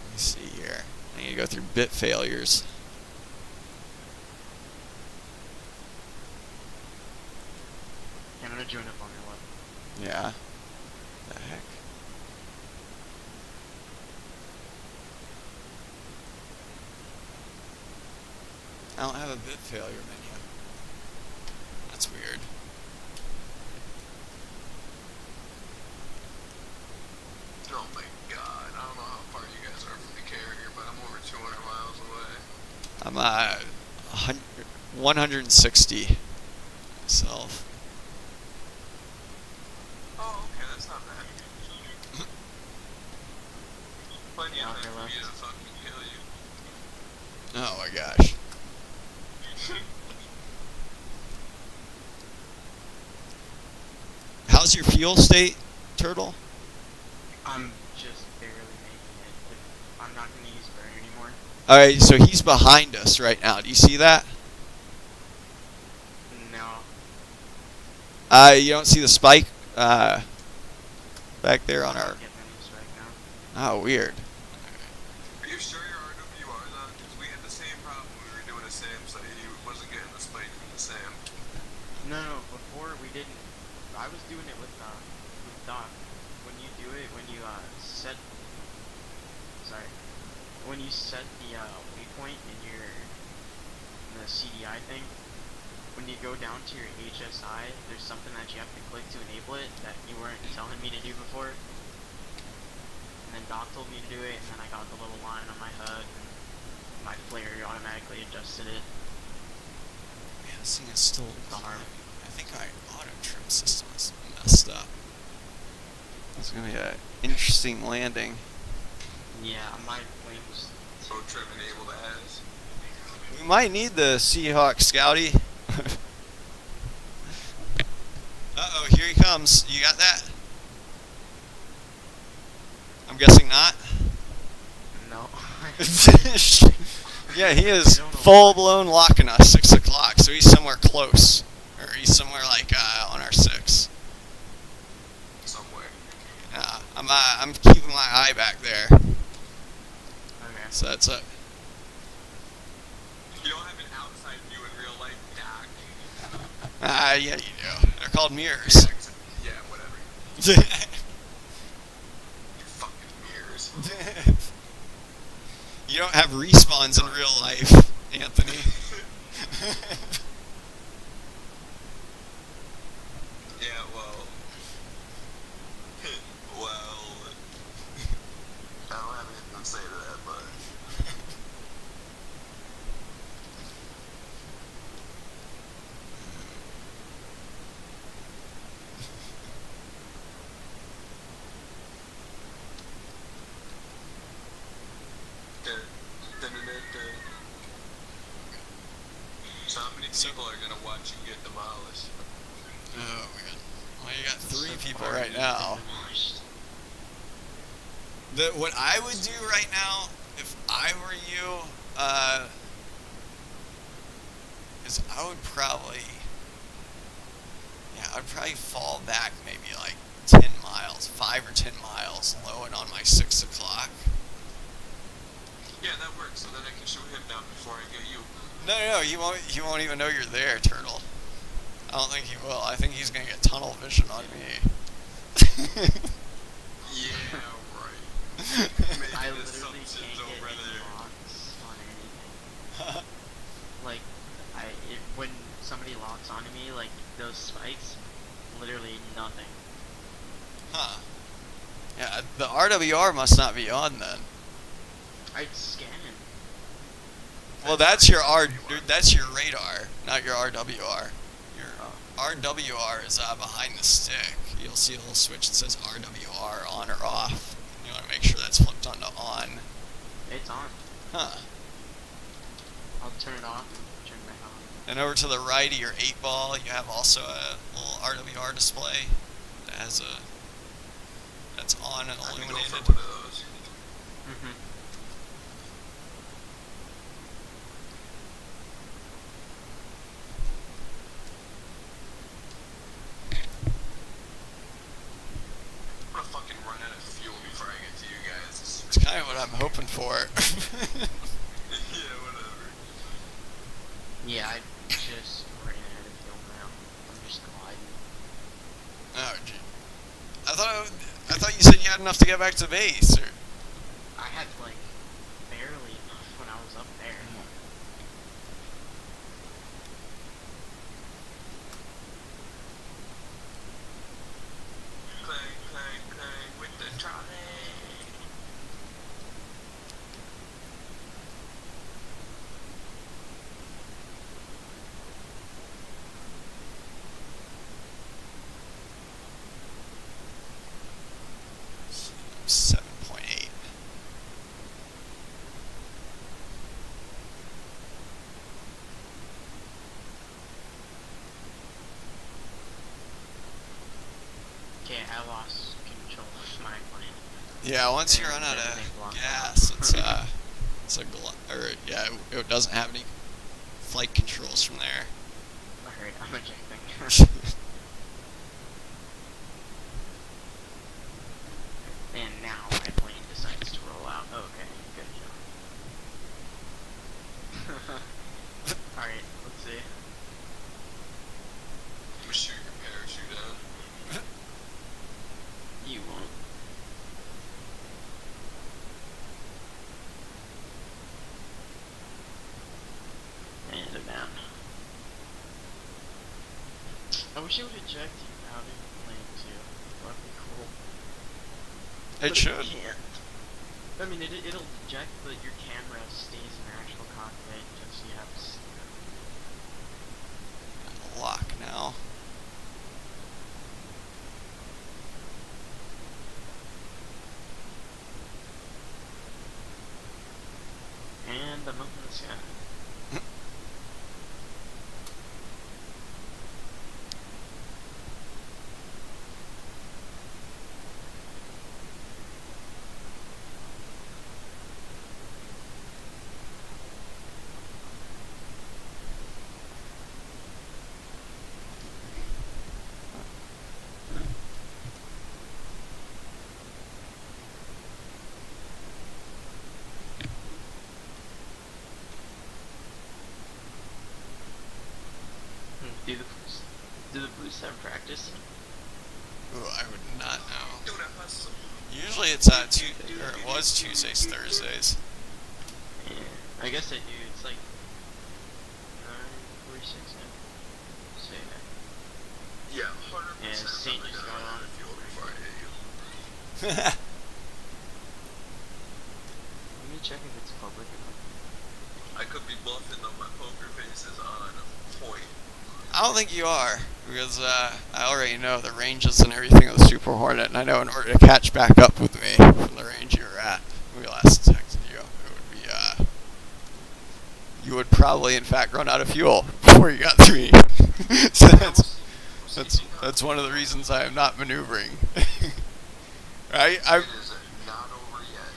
Let me see here. I need to go through bit failures. I'm gonna join up on your left. Yeah. The heck? I don't have a bit failure menu. That's weird. Oh my god, I don't know how far you guys are from the carrier, but I'm over 200 miles away. I'm at 160 myself. Oh, okay, that's not bad. Plenty Yeah, of okay, time for me left. to fucking kill you. Oh my gosh. How's your fuel state, Turtle? I'm just barely making it. I'm not gonna use burn anymore. Alright, so he's behind us right now. Do you see that? No. You don't see the spike back there on I'm our... not getting this right now. Oh, weird. Are you sure you're RWR though? Because we had the same problem when we were doing a SAM study. He wasn't getting the spike from the SAM. No, before we didn't. I was doing it with Doc. When you do it, when you set. Sorry. When you set the waypoint in the CDI thing, when you go down to your HSI, there's something that you have to click to enable it that you weren't telling me to do before. And then Doc told me to do it, and then I got the little line on my HUD, and my player automatically adjusted it. Man, this thing is still... Darn. I think my auto trim system is messed up. It's gonna be an interesting landing. Yeah, my plane was. So trim enabled as. We might need the Seahawk Scouty. Uh-oh, here he comes. You got that? I'm guessing not. No. Yeah, he is full-blown locking us, 6 o'clock, so he's somewhere close. Or he's somewhere like on our 6. Somewhere. I'm keeping my eye back there. Okay. So that's it. You don't have an outside view in real life, Doc. Yeah, you do. They're called mirrors. Yeah, whatever. You fucking mirrors. You don't have respawns in real life, Anthony. Yeah, well. Well. I don't have anything to say to that, but. So how many people are gonna watch you get demolished? Oh man. Well, you got 3 people right now. What I would do right now, if I were you, is I would probably, I'd probably fall back maybe like 10 miles, 5 or 10 miles, low and on my 6 o'clock. Yeah, that works. So then I can shoot him down before I get you. No, he won't even know you're there, Turtle. I don't think he will. I think he's gonna get tunnel vision on me. Yeah, right. Maybe I there's literally some can't shits get over any there. locks on anything. Like, when some autonomy, like those spikes, literally nothing. Huh. Yeah, the RWR must not be on then. I'd scan. Well, that's your that's your radar, not your RWR. Your RWR is behind the stick. You'll see a little switch that says RWR on or off. You want to make sure that's flipped onto on. It's on. Huh. I'll turn it off and turn it back on. And over to the right of your 8-ball, you have also a little RWR display that has that's on and I can go illuminated. for one of those. Mm-hmm. I'm gonna fucking run out of fuel before I get to you guys. It's kind of what I'm hoping for. Yeah, whatever. Yeah, I just ran out of fuel now. I'm just gliding. Oh, gee. I thought you said you had enough to get back to base. Or... I had like barely enough when I was up there. Clang, clang, clang with the trolley. Hmm. 7.8. Okay, I lost control of my plane. Yeah, once you And run out everything of blocked gas, out. it's a it doesn't have any flight controls from there. Alright, I'm ejecting. And now my plane decides to roll out. Okay, good job. Alright, let's see. I'm gonna shoot your parachute down. You won't. And they're down. I wish it would eject you out of the plane too. That'd be cool. It But should. It can't. I mean, it'll eject, but your camera stays in your actual cockpit, just so you have to see it. Lock now. And I'm up in the sky. Do the boosts have practice? Ooh, I would not know. Dude, I must some. Usually it's it was Tuesdays, Thursdays. Yeah, I guess I do. It's like 9:46 now. So yeah. Yeah, 100%. Yeah, Saint just got on. Fuel before I hit you. Let me check if it's public or not. I could be bluffing though. My poker face is on point. I don't think you are, because I already know the ranges and everything of the Super Hornet, and I know in order to catch back up with me from the range you were at when we last detected you, it would be, you would probably, in fact, run out of fuel before you got to me. So that's one of the reasons I am not maneuvering. Right? It is not over yet.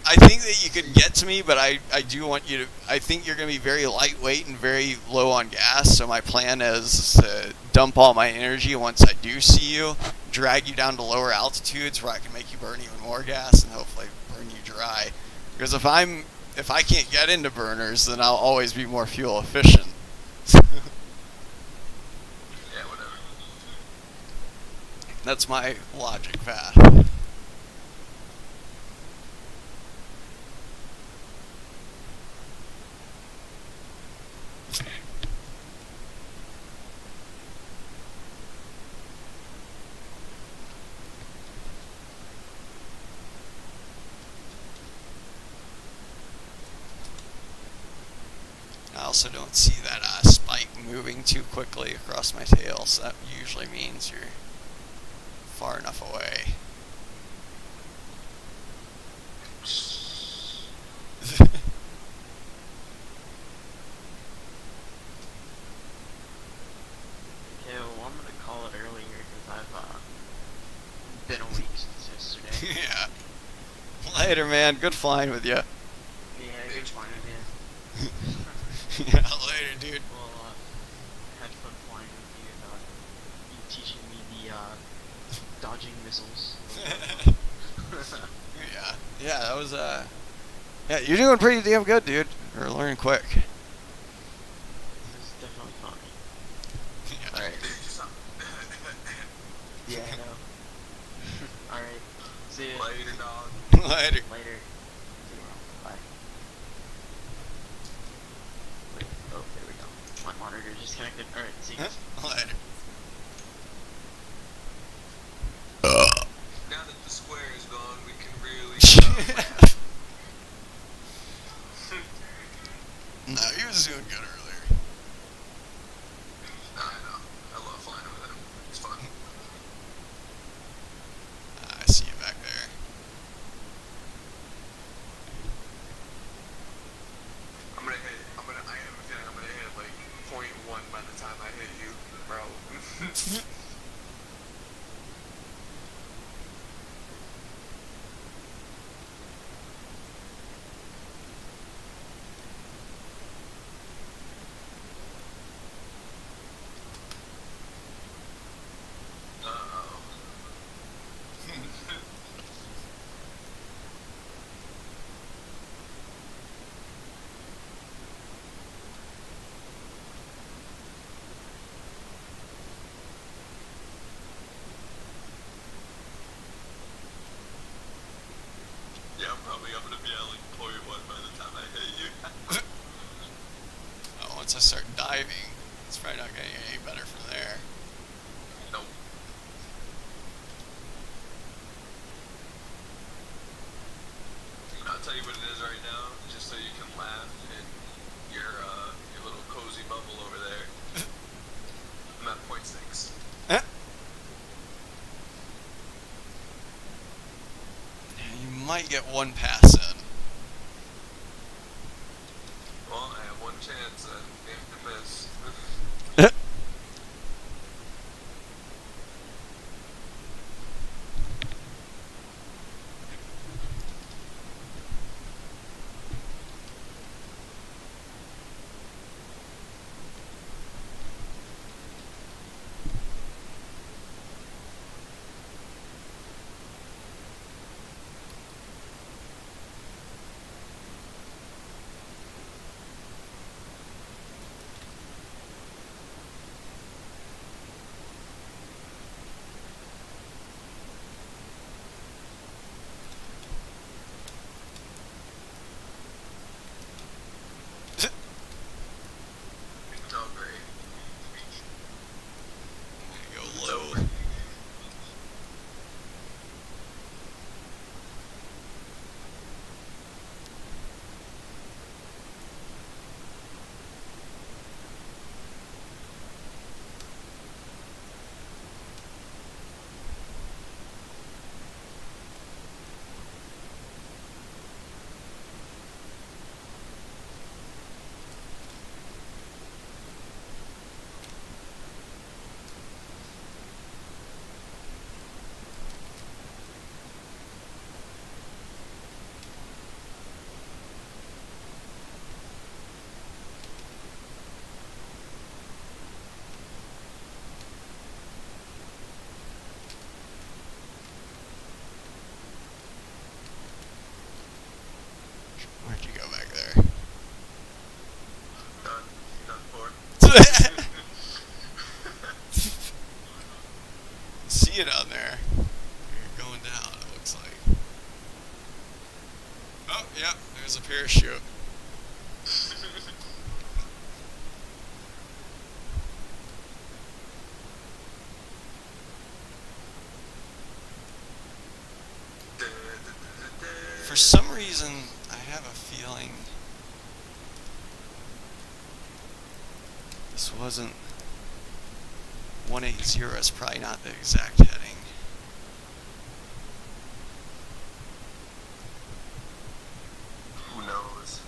I think that you could get to me, but I do want you to. I think you're going to be very lightweight and very low on gas. So my plan is to dump all my energy once I do see you, drag you down to lower altitudes where I can make you burn even more gas and hopefully burn you dry. Because if I can't get into burners, then I'll always be more fuel efficient. Yeah, whatever. That's my logic path. also don't see that spike moving too quickly across my tail, so that usually means you're far enough away. Okay, well, I'm gonna call it earlier because I've been a week since yesterday. Yeah. Later, man. Good flying with you. Yeah, good flying with you. Yeah, later, dude. Well, had fun flying with you and you teaching me the dodging missiles. Yeah. Yeah, that was, yeah, you're doing pretty damn good, dude. You're learning quick. This is definitely fun. Yeah. Alright. Yeah, I know. Alright. See ya. Later, dog. Later. Later. See you tomorrow. Bye. Wait. Oh, there we go. My monitor just connected. Alright, see you guys. Later. Now that the square is gone, we can really. No, he was doing good earlier. I know. I love flying with him. It's fun. I see you back there. I have a feeling I'm gonna hit like 0.1 by the time I hit you, bro. Uh-oh. Yeah, I'm gonna be at like 0.1 by the time I hit you. Oh, once I start diving, it's probably not getting any better from there. Nope. I'll tell you what it is right now, just so you can laugh in your little cozy bubble over there. I'm at 0.6. You might get one pass in. Well, I have one chance and aim to miss. Oh, great. Go It's low. over. Where'd you go back there? Done. Done for. See it on there. You're going down, it looks like. Oh, yep, there's a parachute. For some reason, I have a feeling This wasn't 180 is probably not the exact heading. Who knows?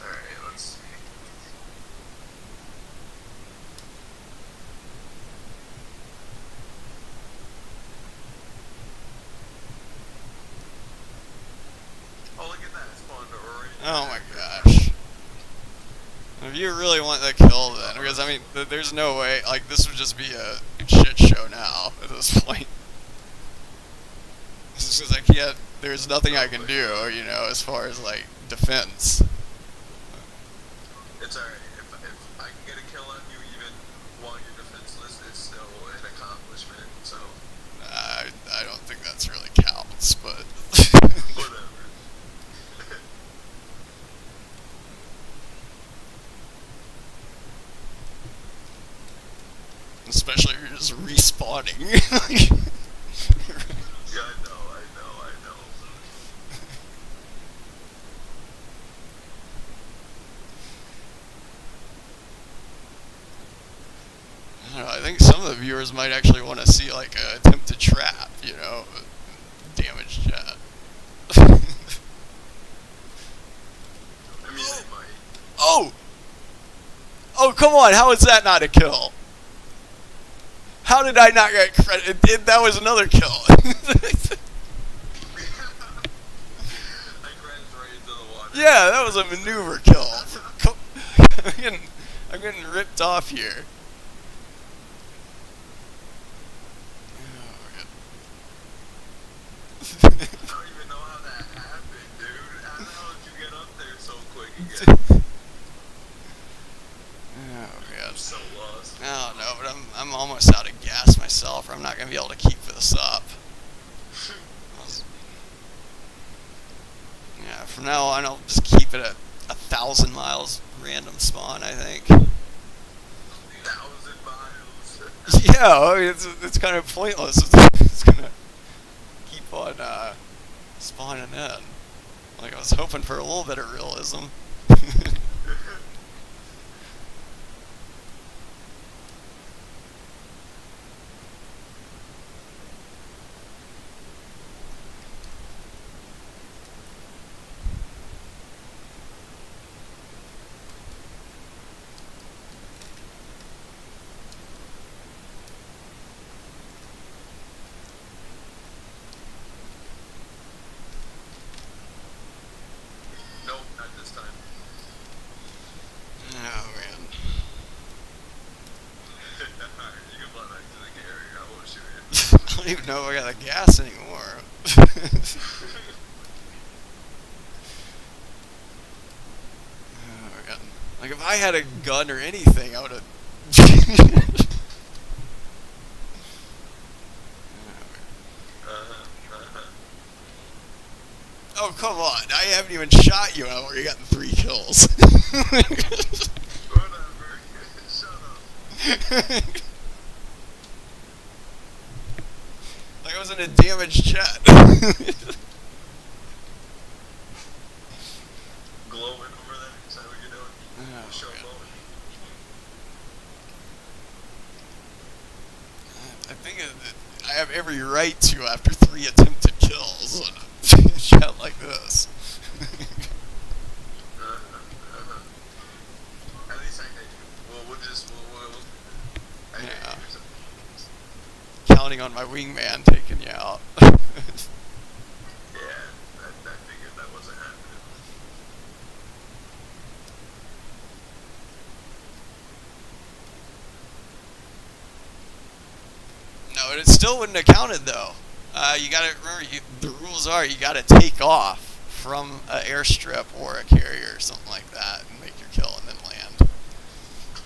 Alright, let's see. Oh, look at that. It spawned already. Oh my gosh. If you really want the kill then, because I mean, there's no way, like, this would just be a shit show now at this point. This is because I can't, there's nothing I can do, you know, as far as, like, defense. It's alright. If I can get a kill on you even while you're defenseless, it's still an accomplishment, so I don't think that's really counts, but... whatever. Especially if you're just respawning. Yeah, I know. I don't know, I think some of the viewers might actually want to see, like, an attempt to trap, you know, damage chat. I mean, they might. Oh! Oh, come on, how is that not a kill? How did I not get credit? That was another kill. I crashed right into the water. Yeah, that was a maneuver kill. I'm getting ripped off here. I don't even know how that happened, dude. How the hell did you get up there so quick again? I'm so lost. I don't know, but I'm almost out of gas myself, or I'm not gonna be able to keep this up. Yeah, from now on I'll just keep it at 1,000 miles random spawn, I think. 1,000 miles. Yeah, I mean, it's kind of pointless. It's gonna keep on spawning in. Like, I was hoping for a little bit of realism. Nope, not this time. Oh man. Alright, you can fly back to the carrier. I won't shoot you. I don't even know if I got the gas anymore. Oh my god. Like, if I had a gun or anything, I would have. Oh, come on. I haven't even shot you, and I've already gotten 3 kills. Whatever. Shut up. Like, I was in a damaged chat. Glowing over there? Is that what you're doing? Oh, Show man. glowing. I think I have every right to after 3 attempted kills on a chat like this. At least I hit you. Well, I hit Yeah. you. Counting on my wingman taking you out. Yeah, I figured that wasn't happening. No, it still wouldn't have counted though. You gotta remember, the rules are you gotta take off from an airstrip or a carrier or something like that and make your kill and then land.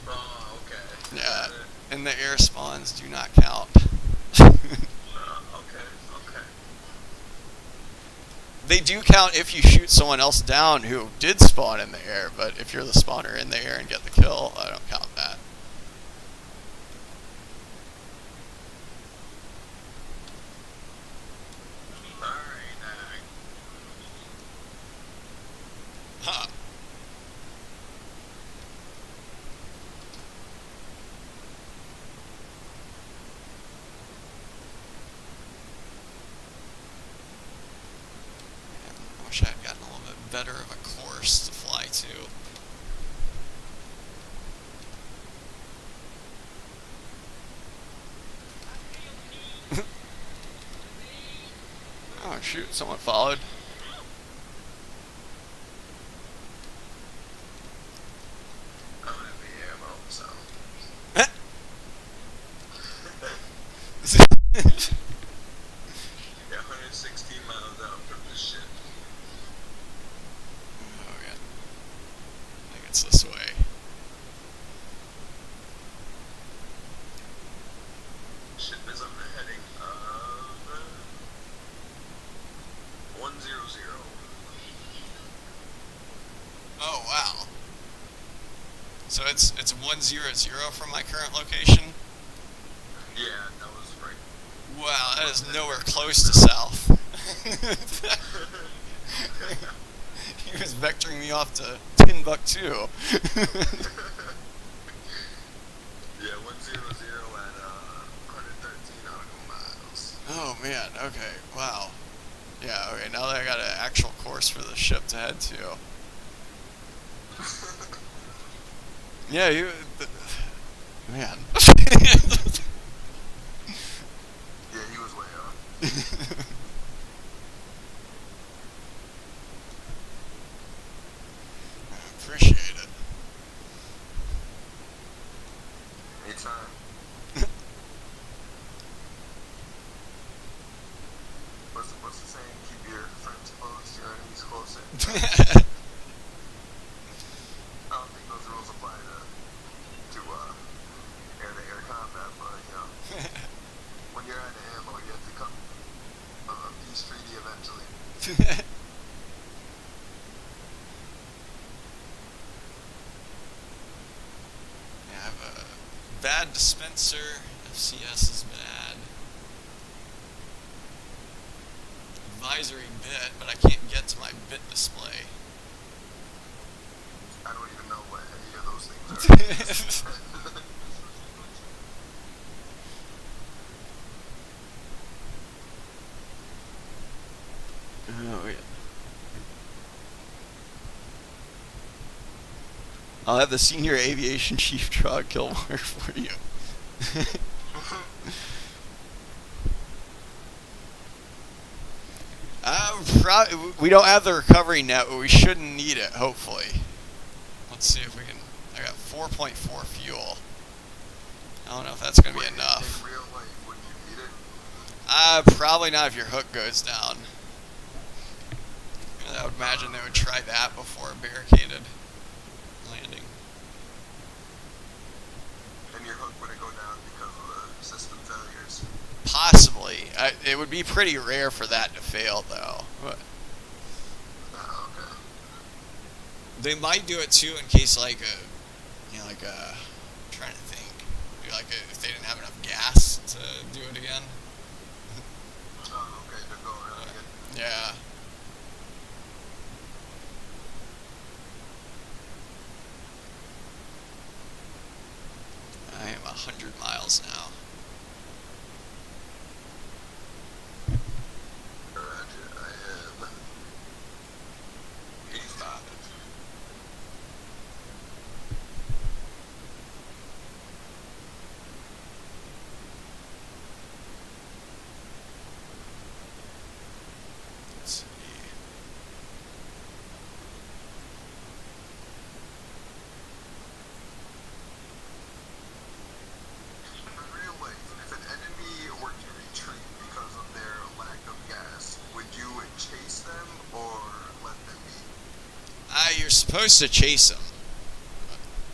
Oh, okay. Yeah, and the air spawns do not count. Okay. They do count if you shoot someone else down who did spawn in the air, but if you're the spawner in the air and get the kill, I don't count that. Alright, Wish I had gotten a little bit better of a course to fly to. Oh shoot, someone followed. I don't have the ammo, so. Yeah, 116 miles out from this shit. Oh yeah. I think it's this way. Ship is on the heading of 100. Oh wow. So it's 100 from my current location? Yeah, that was right. Wow, that is nowhere close to south. He was vectoring me off to Timbuktu. Yeah, 100 at 113 nautical miles. Oh man, okay, wow. Yeah, okay, now that I got an actual course for the ship to head to. Yeah, man. Yeah, he was way off. Appreciate it. Anytime. What's the saying? Keep your friends close, your enemies closer. I don't think those rules apply to air-to-air combat, but you know, when you're out of ammo, you have to come peace treaty eventually. Yeah, I have a bad dispenser. FCS is bad. Advisory bit, but I can't get to my bit display. I don't even know what any of those things are. Oh yeah. I'll have the senior aviation chief draw a kill mark for you. We don't have the recovery net, but we shouldn't need it, hopefully. Let's see if we can. I got 4.4 fuel. I don't know if that's going to be enough. In real life, would you need it? Probably not if your hook goes down. I would imagine they would try that before a barricaded landing. And your hook wouldn't go down because of the system failures. Possibly. It would be pretty rare for that to fail, though. But Oh, okay. they might do it too in case, like I'm trying to think. If they didn't have enough gas to do it again. Oh, okay, to go around again. Yeah. I am 100 miles now. Roger, I am 85. Let's see. In real life, if an enemy were to retreat because of their lack of gas, would you chase them or let them be? You're supposed to chase them.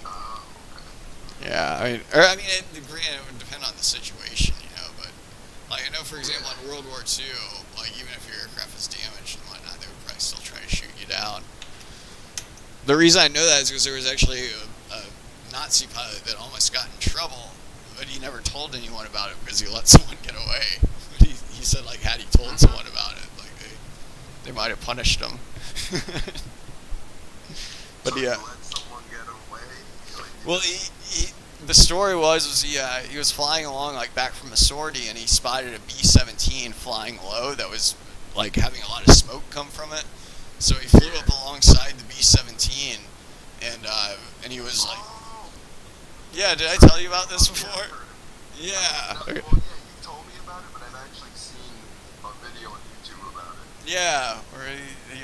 Oh, okay. Yeah, granted, it would depend on the situation, but, like, I know, for example, in World War II, like, even if your aircraft was damaged and whatnot, they would probably still try to shoot you down. The reason I know that is because there was actually a Nazi pilot that almost got in trouble, but he never told anyone about it because he let someone get away. He said, like, had he told someone about it, like, they might have punished him. But So yeah. you let someone get away? Like, Well, the story was he was flying along, like, back from a sortie, and he spotted a B-17 flying low that was, like, having a lot of smoke come from it. Yeah, did I tell you about this Yeah, before? I've heard it. Yeah. No, Okay. well, yeah, you told me about it, but I've actually seen a video on YouTube about it. Yeah, where he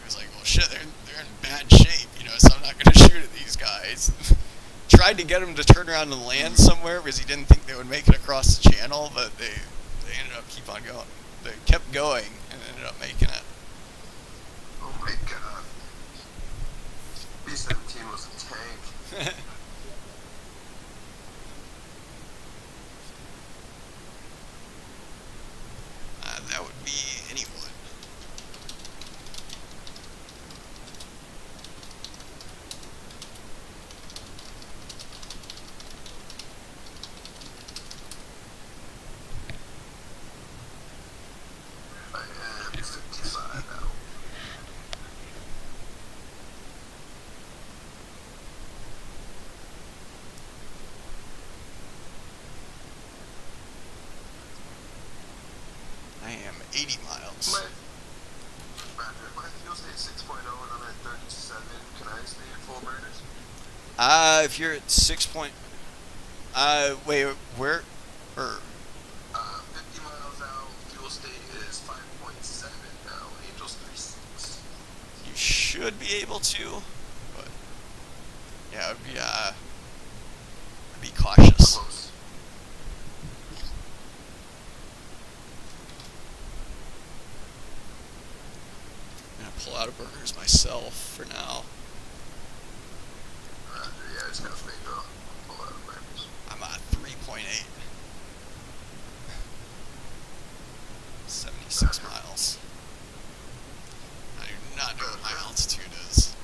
was like, well, shit, they're in bad shape, you know, so I'm not gonna shoot at these guys. Tried to get him to turn around and land somewhere because he didn't think they would make it across the channel, but they ended up keep on going. They kept going and ended up making it. Oh my god. B-17 was a tank. That would be anyone. I am 55 now. I am 80 miles. My fuel state 6.0 and I'm at 37. Can I stay at full burners? If you're at 6 point, wait, where, or 50 miles out, fuel state is 5.7 now, Angels 3.6. you should be able to, but yeah, it'd be cautious. Close. I'm gonna pull out of burners myself for now. Yeah, it's gonna make a lot of burners. I'm at 3.8. 76 miles. I do not know what my altitude is.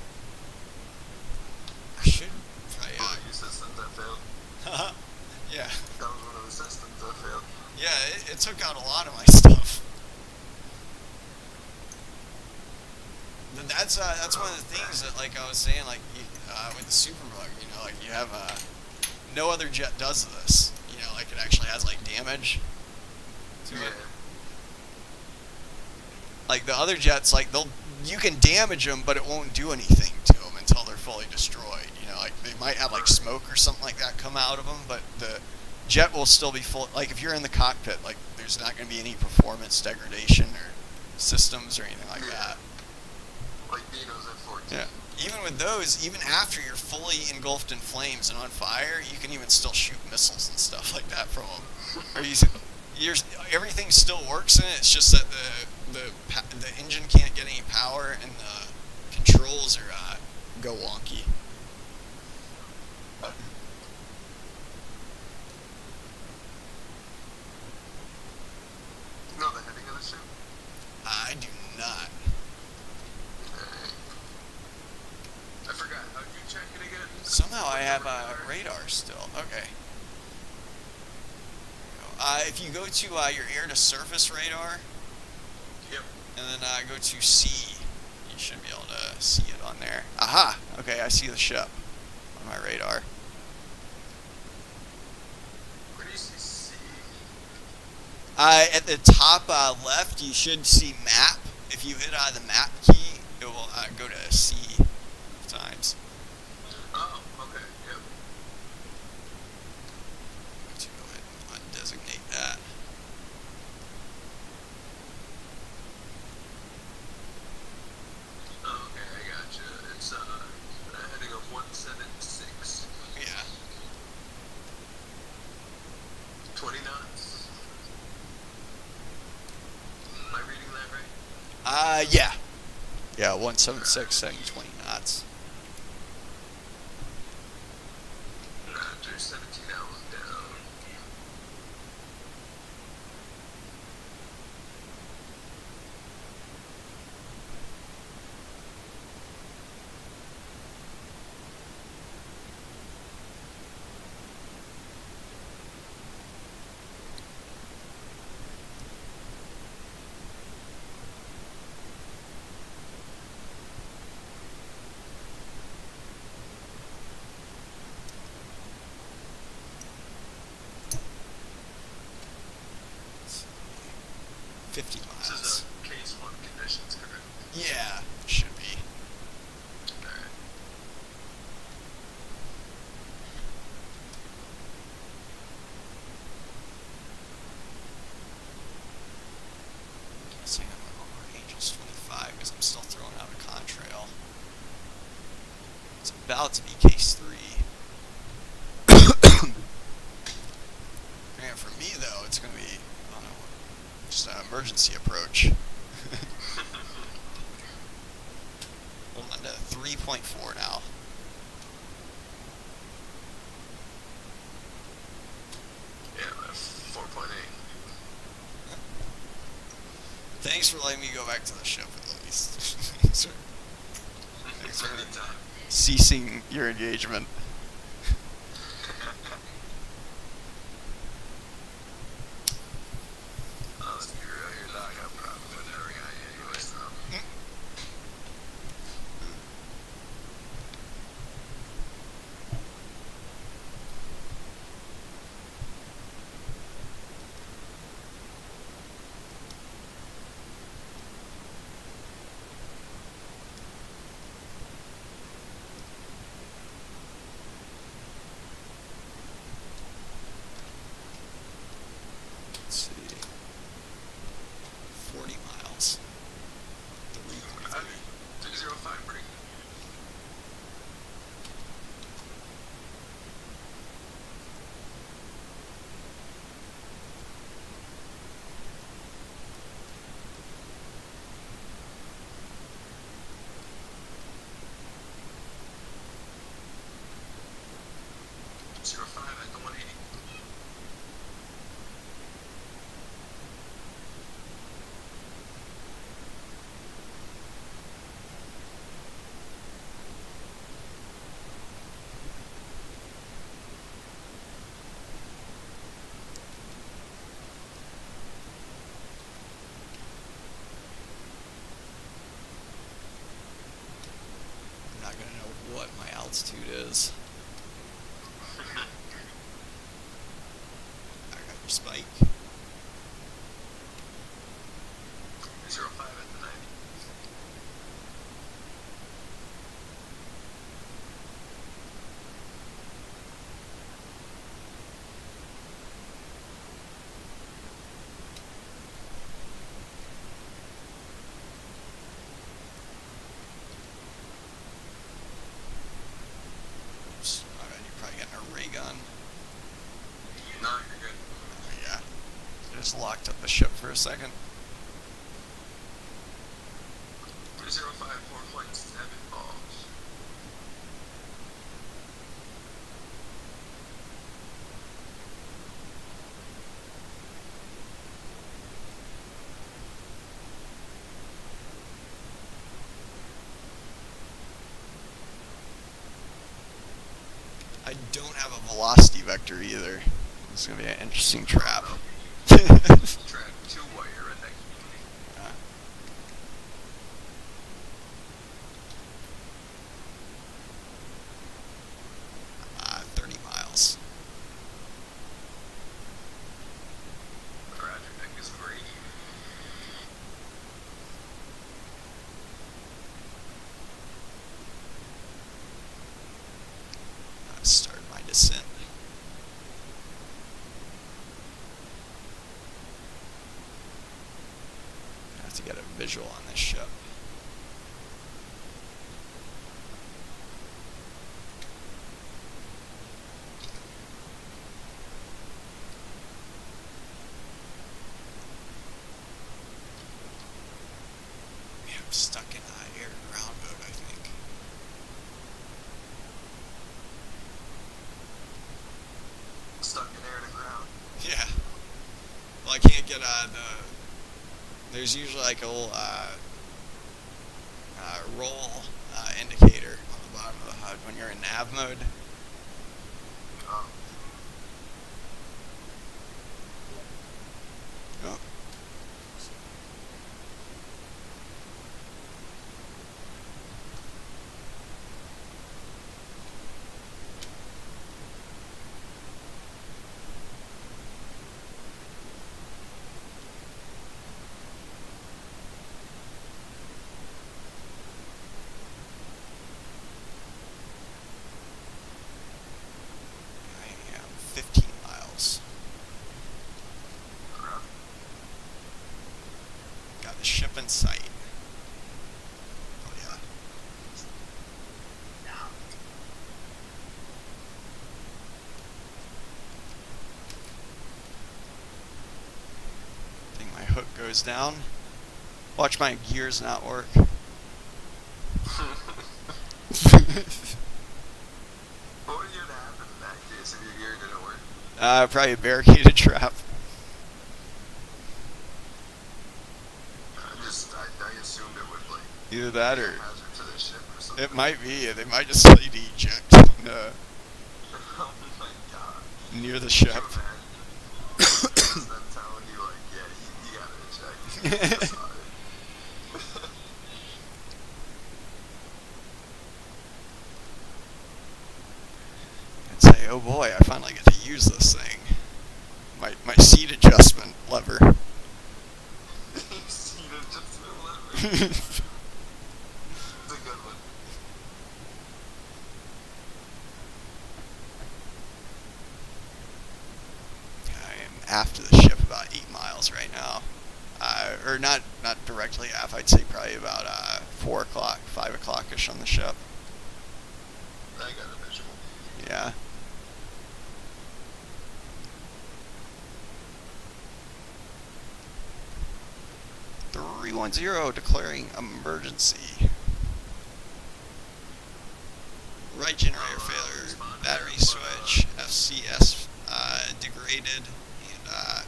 I should try Oh, your systems that failed? yeah. That was one of the systems that failed. Yeah, it took out a lot of my stuff. But that's one of the things that, like I was saying, like with the Superbug, you know, like you have no other jet does this. You know, like it actually has like damage to Yeah. it. Like the other jets, like you can damage them, but it won't do anything to them until they're fully destroyed. You know, like they might have like smoke or something like that come out of them, but the jet will still be full. Like if you're in the cockpit, like there's not going to be any performance degradation or systems or anything like that. Like Dino's F-14. Yeah. Even with those, even after you're fully engulfed in flames and on fire, you can even still shoot missiles and stuff like that from them. Or everything still works in it. It's just that the engine can't get any power and the controls are go wonky. You know the heading of the ship? I do not. I forgot. How'd you check it again? Somehow I have radar still. Okay. If you go to your air-to-surface radar, Yep. and then go to sea, you should be able to see it on there. Aha! Okay, I see the ship on my radar. Where do you see C? At the top left, you should see map. If you hit the map key, it will go to C times. Oh, okay. Yep. To go ahead and undesignate that. Oh, okay, I gotcha. It's heading of 176. Yeah. 20 knots. Am I reading that right? Yeah. Yeah, 176 setting 20 knots. After 17 hours down. Let's see. 50 This miles. is a case 1 conditions, correct? Yeah, should be. Alright. about to be case 3. And for me, though, it's going to be, I don't know, just an emergency approach. Hold on to 3.4 now. Yeah, 4.8. Thanks for letting me go back to the ship at least. Thanks for Anytime. ceasing your engagement. Let's be real here, dog. I probably would never got you anyways, though. Let's see. 40 miles. 3.3. 305 break. Zero five at the 180. I'm not gonna know what my altitude is. I got your spike. 305 at the 90. Oops. Oh, God, you're probably getting a ray gun. No, you're good. Yeah. I just locked up the ship for a second. 305, 4.7 balls. I don't have a velocity vector either. This is gonna be an interesting trap. Track 2 while you're in next. Uh, 30 miles. Roger, deck is great. Start my descent. I have to get a visual on this ship. Yeah, I'm stuck in air to ground mode, I think. Stuck in air to ground. Yeah. Well, I can't get there's usually like a little roll indicator on the bottom of the HUD when you're in nav mode. Um, Oh. I am 15 miles. ground. Got the ship in sight. Oh yeah. goes down. Watch my gears not work. What would you to happen in that case if your gear didn't work? Probably a barricaded trap. I assumed it would like Either that be a or hazard to the ship or something. it might be. They might just tell you to eject Oh my god. near the Can ship. you imagine? Just them telling you like, yeah, you gotta eject. That's not it. And say, oh boy, I finally get to use this thing. My seat adjustment lever. Seat adjustment lever. It's a good one. I am aft of the ship about 8 miles right now. Or not directly aft, I'd say probably about 4 o'clock, 5 o'clock-ish on the ship. I got a visual. Yeah. "310 declaring emergency. Right generator failure, battery switch, FCS degraded, and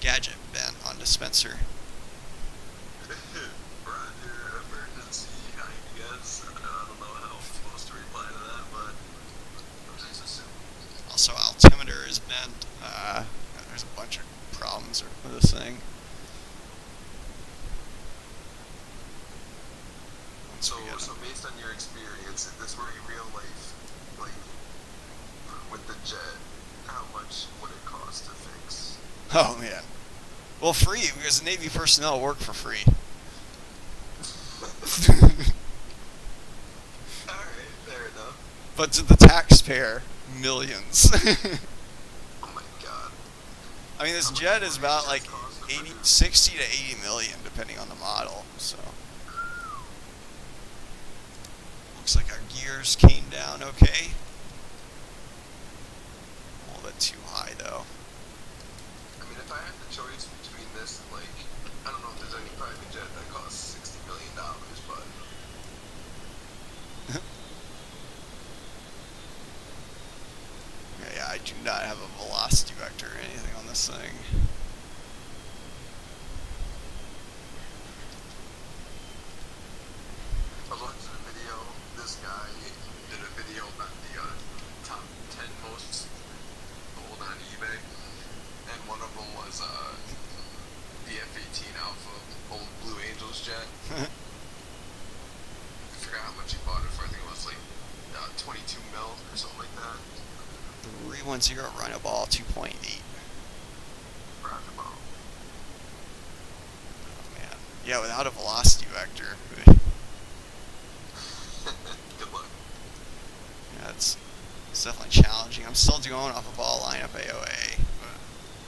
gadget bent on dispenser." Roger, emergency, I guess. I don't know how I'm supposed to reply to that, but I'm just assuming. Also, altimeter is bent. There's a bunch of problems with this thing. Once So, we get so based on your experience, if this were a real life, like, with the jet, how much would it cost to fix? Oh man. Well, free, because Navy personnel work for free. Alright, fair enough. But to the taxpayer, millions. Oh my god. I mean, this How much jet do is these about jets like cost to 80, produce? 60 to 80 million, depending on the model. So, looks like our gears came down okay. A little bit too high though. I mean, if I had the choice between this and, like, I don't know if there's any private jet that costs $60 million, but Yeah, I do not have a velocity vector or anything on this thing. I was watching a video. This guy did a video about the top 10 most sold on eBay, and one of them was the F-18 Alpha, old Blue Angels jet. I forgot how much he bought it for. I think it was like 22 mil or something like that. 310 run a ball 2.8. Roger ball. Oh man. Yeah, without a velocity vector. Good luck. Yeah, it's definitely challenging. I'm still going off a ball lineup AOA.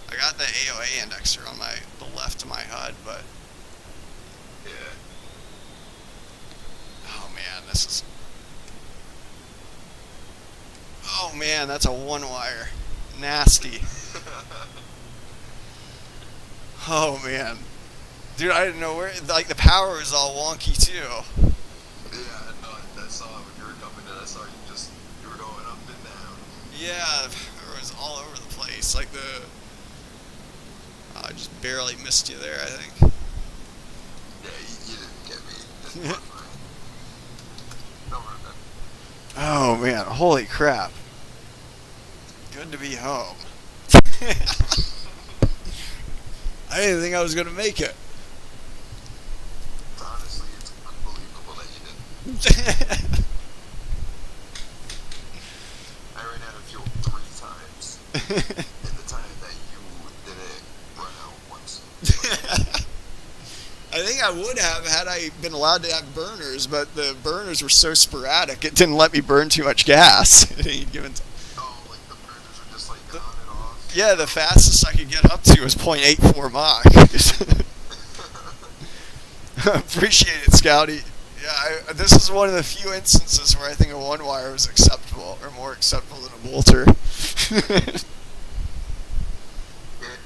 But I got the AOA indexer on the left of my HUD, but Yeah. oh man, this is. Oh man, that's a one wire. Nasty. Oh man. Dude, I didn't know where, like, the power was all wonky too. Yeah, no, I saw it when you were coming in. I saw you were going up and down. Yeah, the power was all over the place. Like I just barely missed you there, I think. Yeah, you didn't get me. It's fine. Don't worry about it. Oh man, holy crap. Good to be home. I didn't think I was going to make it. Honestly, it's unbelievable that you didn't. I ran out of fuel 3 times in the time that you didn't run out once. I think I would have had I been allowed to have burners, but the burners were so sporadic it didn't let me burn too much gas at any given time. Oh, like the burners were just like on and off. Yeah, the fastest I could get up to was 0.84 Mach. Appreciate it, Scouty. Yeah, this is one of the few instances where I think a one wire was acceptable, or more acceptable than a bolter. Yeah.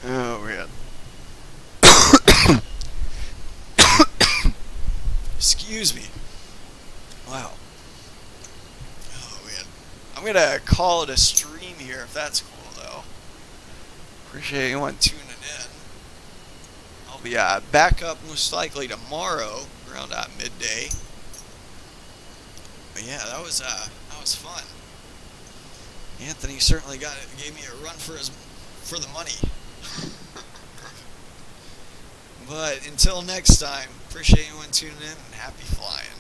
Oh man. Excuse me. Wow. Oh man. I'm gonna call it a stream here if that's cool though. Appreciate anyone tuning in. I'll be back up most likely tomorrow around midday. But yeah, that was fun. Anthony certainly gave me a run for the money. But until next time, appreciate anyone tuning in and happy flying.